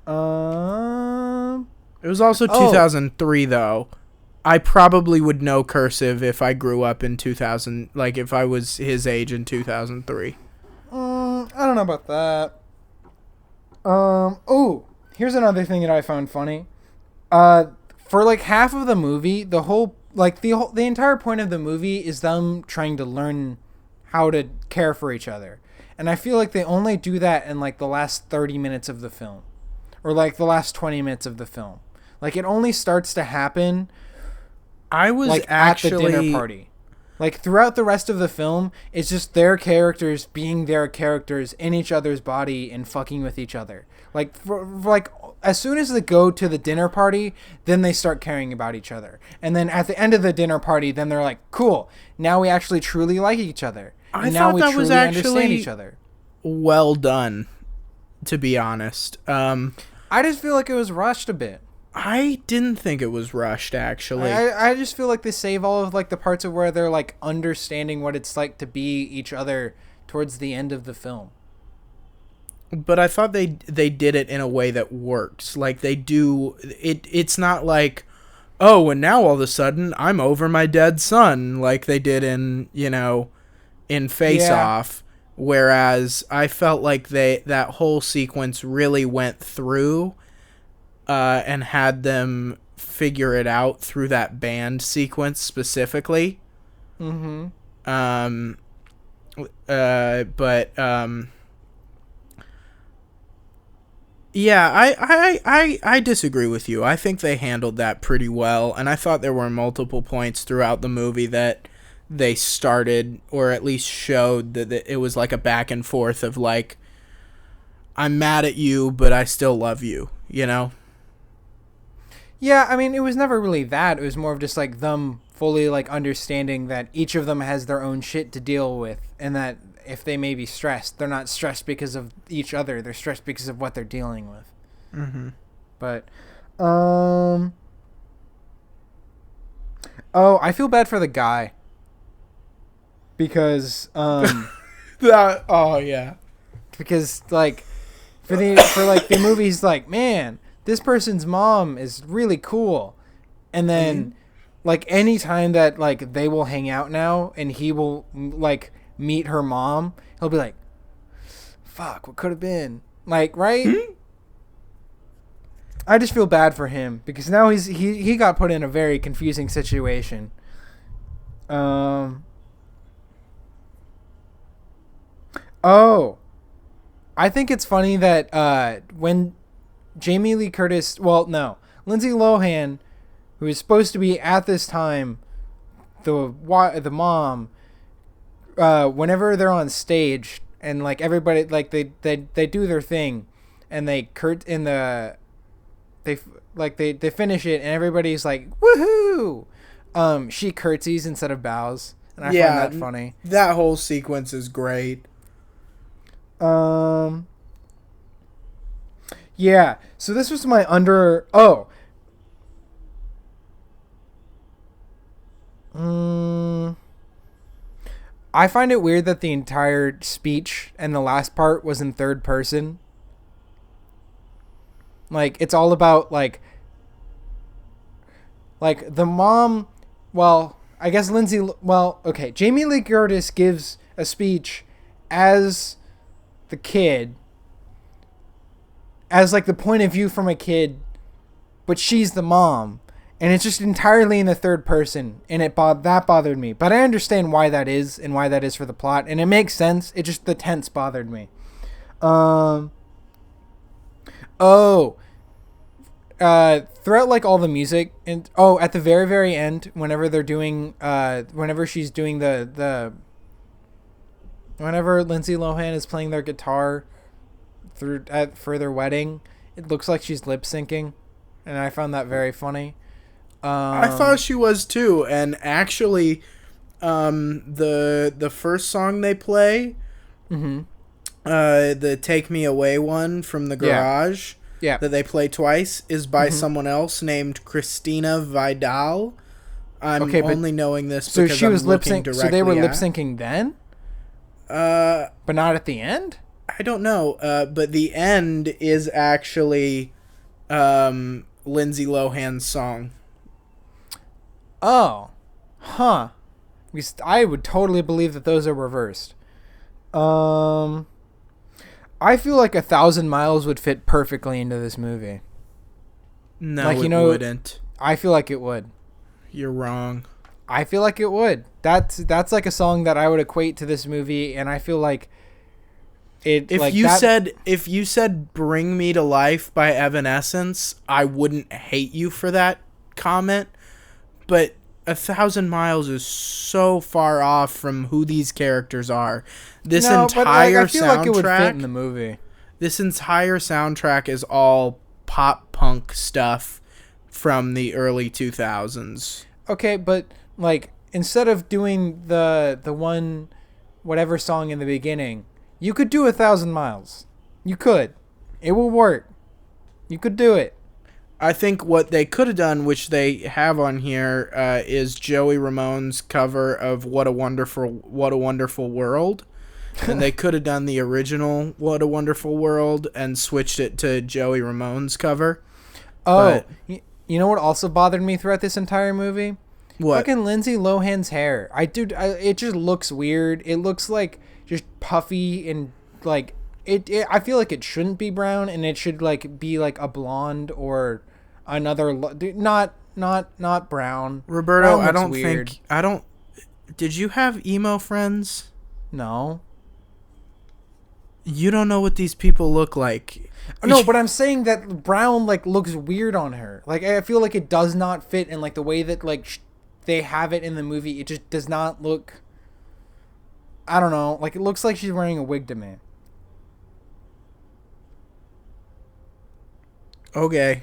S2: It was also 2003, though. I probably would know cursive if I grew up in 2000, like if I was his age in 2003.
S1: I don't know about that. Here's another thing that I found funny. For like half of the movie, the entire point of the movie is them trying to learn how to care for each other. And I feel like they only do that in like the last 30 minutes of the film. Or like the last 20 minutes of the film. Like it only starts to happen
S2: I was
S1: like
S2: actually
S1: at the dinner party. Like throughout the rest of the film, it's just their characters being their characters in each other's body and fucking with each other. Like for like as soon as they go to the dinner party, then they start caring about each other. And then at the end of the dinner party, then they're like, "Cool, now we actually truly like each other."
S2: I thought that was actually
S1: understand each other.
S2: Well done, to be honest.
S1: I just feel like it was rushed a bit.
S2: I didn't think it was rushed, actually.
S1: I just feel like they save all of like the parts of where they're like understanding what it's like to be each other towards the end of the film.
S2: But I thought they did it in a way that works. Like they do it. It's not like, oh, and now all of a sudden I'm over my dead son, like they did in Face Off. Whereas I felt like that whole sequence really went through and had them figure it out through that band sequence specifically.
S1: Mm-hmm.
S2: Yeah, I disagree with you. I think they handled that pretty well, and I thought there were multiple points throughout the movie that they started, or at least showed that it was like a back and forth of like, I'm mad at you, but I still love you, you know?
S1: Yeah, I mean, it was never really that. It was more of just like them fully like understanding that each of them has their own shit to deal with, and that if they may be stressed, they're not stressed because of each other. They're stressed because of what they're dealing with.
S2: Mm-hmm.
S1: But, oh, I feel bad for the guy because,
S2: Oh yeah.
S1: because like for like the movie's like, man, this person's mom is really cool, and then like any time that like they will hang out now and he will like meet her mom, he'll be like, fuck, what could have been, like, right? I just feel bad for him because now he got put in a very confusing situation. Oh, I think it's funny that when Jamie Lee Curtis, well, no, Lindsay Lohan, who is supposed to be at this time the mom, whenever they're on stage and like everybody like they do their thing, and they they finish it and everybody's like woohoo, she curtsies instead of bows, and I find that funny.
S2: That whole sequence is great.
S1: Yeah, so this was my I find it weird that the entire speech and the last part was in third person. Like, it's all about, like the mom, well, I guess Jamie Lee Curtis gives a speech as the kid, as, like, the point of view from a kid, but she's the mom. And it's just entirely in the third person, and that bothered me. But I understand why that is, and why that is for the plot, and it makes sense. It just, the tense bothered me. Throughout, like, all the music, and at the very, very end, whenever they're doing, whenever she's doing whenever Lindsay Lohan is playing their guitar for their wedding, it looks like she's lip syncing, and I found that very funny.
S2: I thought she was too, and actually, the first song they play, the "Take Me Away" one from the garage, that they play twice, is by someone else named Christina Vidal. I'm only knowing this because
S1: she was
S2: lip syncing.
S1: So they were lip syncing then, but not at the end.
S2: I don't know, but the end is actually Lindsay Lohan's song.
S1: Oh, huh. I would totally believe that those are reversed. I feel like 1,000 Miles would fit perfectly into this movie.
S2: No, like, it wouldn't.
S1: I feel like it would.
S2: You're wrong.
S1: I feel like it would. That's like a song that I would equate to this movie, and I feel like it.
S2: If you said "Bring Me to Life" by Evanescence, I wouldn't hate you for that comment. But 1,000 Miles is so far off from who these characters are. This entire
S1: I feel
S2: soundtrack,
S1: like it would fit in the movie.
S2: This entire soundtrack is all pop punk stuff from the early 2000s.
S1: Okay, but like, instead of doing the one whatever song in the beginning, you could do 1,000 Miles. You could. It will work. You could do it.
S2: I think what they could have done, which they have on here, is Joey Ramone's cover of "What a Wonderful World," and they could have done the original "What a Wonderful World" and switched it to Joey Ramone's cover.
S1: Oh, you know what also bothered me throughout this entire movie?
S2: What?
S1: Fucking Lindsay Lohan's hair. It just looks weird. It looks like just puffy and like I feel like it shouldn't be brown, and it should like be like a blonde or another not brown.
S2: Roberto,
S1: Brown
S2: I don't. Did you have emo friends?
S1: No.
S2: You don't know what these people look like.
S1: No, but I'm saying that brown like looks weird on her. Like I feel like it does not fit in like the way that like they have it in the movie. It just does not look. I don't know. Like it looks like she's wearing a wig to me.
S2: Okay.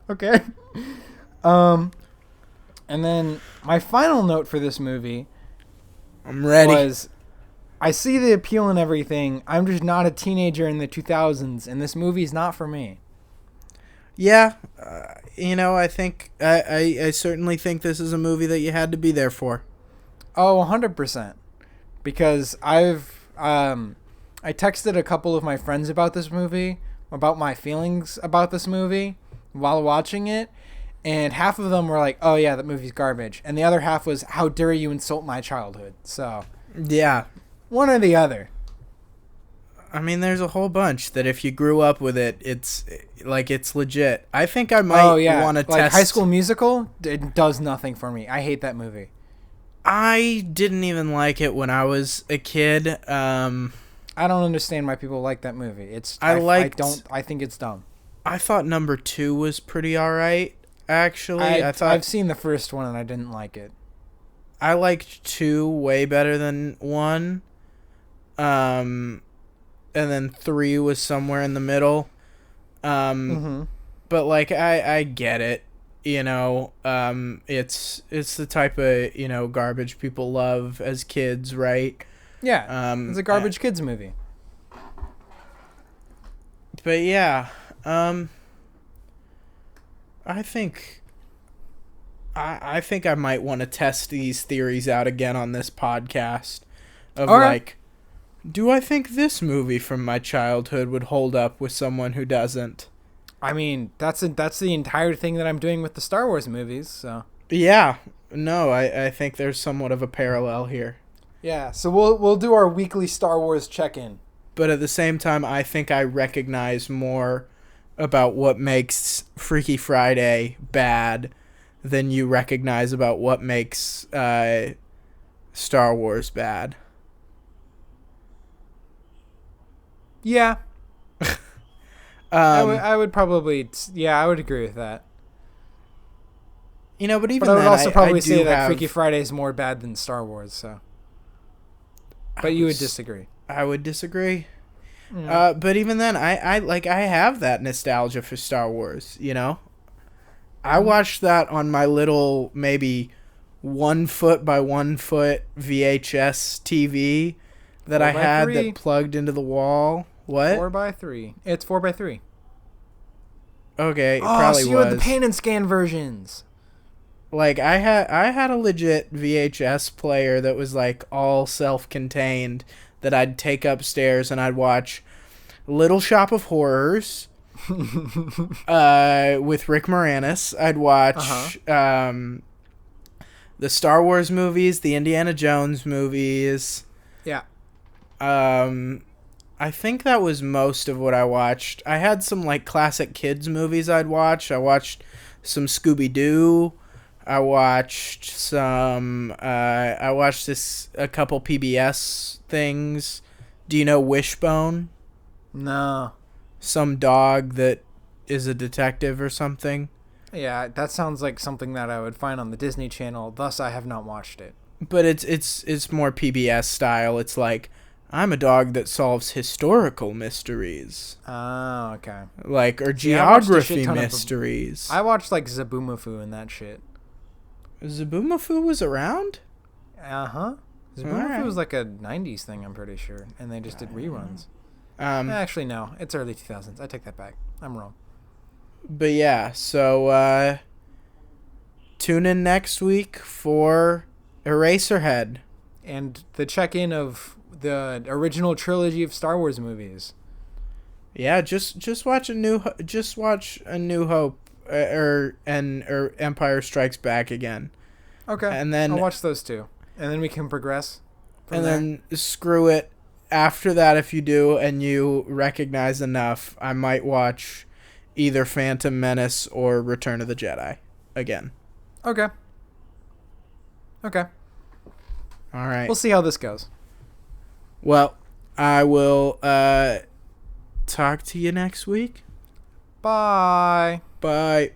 S1: Okay. And then my final note for this movie
S2: I'm ready.
S1: was I see the appeal and everything. I'm just not a teenager in the 2000s, and this movie's not for me.
S2: Yeah, I think I certainly think this is a movie that you had to be there for.
S1: Oh, 100%. Because I texted a couple of my friends about this movie, about my feelings about this movie while watching it, and half of them were like, "Oh yeah, that movie's garbage," and the other half was, "How dare you insult my childhood?" So,
S2: yeah,
S1: one or the other.
S2: I mean, there's a whole bunch that if you grew up with it, it's legit. I think I might want to test.
S1: Like High School Musical, it does nothing for me. I hate that movie.
S2: I didn't even like it when I was a kid.
S1: I don't understand why people like that movie. I think it's dumb.
S2: I thought number 2 was pretty alright. Actually,
S1: I've seen the first one and I didn't like it.
S2: I liked 2 way better than 1. And then 3 was somewhere in the middle. But like I get it. It's the type of, garbage people love as kids, right?
S1: Yeah. It's a garbage kids movie.
S2: But yeah, I think I might want to test these theories out again on this podcast of like, do I think this movie from my childhood would hold up with someone who doesn't?
S1: I mean, that's the entire thing that I'm doing with the Star Wars movies, so.
S2: Yeah. No, I think there's somewhat of a parallel here.
S1: Yeah, so we'll do our weekly Star Wars check-in.
S2: But at the same time, I think I recognize more about what makes Freaky Friday bad than you recognize about what makes Star Wars bad.
S1: Yeah. I would probably, I would agree with that.
S2: But even
S1: I would
S2: then,
S1: also probably say that
S2: have...
S1: Freaky Friday is more bad than Star Wars, so. But you would disagree.
S2: I would disagree. Yeah. But even then, I have that nostalgia for Star Wars, I watched that on my little, maybe 1 foot by 1 foot VHS TV that I had that plugged into the wall. What?
S1: 4x3. It's 4x3.
S2: Okay, it probably
S1: so you had the pan and scan versions.
S2: Like I had a legit VHS player that was like all self-contained that I'd take upstairs and I'd watch Little Shop of Horrors with Rick Moranis. I'd watch the Star Wars movies, the Indiana Jones movies.
S1: Yeah.
S2: I think that was most of what I watched. I had some like classic kids movies I'd watch. I watched some Scooby-Doo. I watched some a couple PBS things. Do you know Wishbone?
S1: No.
S2: Some dog that is a detective or something.
S1: Yeah, that sounds like something that I would find on the Disney Channel, thus I have not watched it.
S2: But it's more PBS style. It's like, I'm a dog that solves historical mysteries.
S1: Oh, okay.
S2: Like, or geography mysteries.
S1: I watched, like, Zaboomafoo and that shit.
S2: Zaboomafoo was around?
S1: Uh-huh. Zaboomafoo was like a 90s thing, I'm pretty sure. And they just did reruns. Actually, no. It's early 2000s. I take that back. I'm wrong.
S2: But yeah, so tune in next week for Eraserhead.
S1: And the check-in of the original trilogy of Star Wars movies.
S2: Yeah, just watch a New Hope or Empire Strikes Back again.
S1: Okay.
S2: And then
S1: I'll watch those two. And then we can progress from there.
S2: Then screw it. After that, if you do and you recognize enough, I might watch either Phantom Menace or Return of the Jedi again.
S1: Okay.
S2: All right.
S1: We'll see how this goes.
S2: Well, I will talk to you next week.
S1: Bye.
S2: Bye.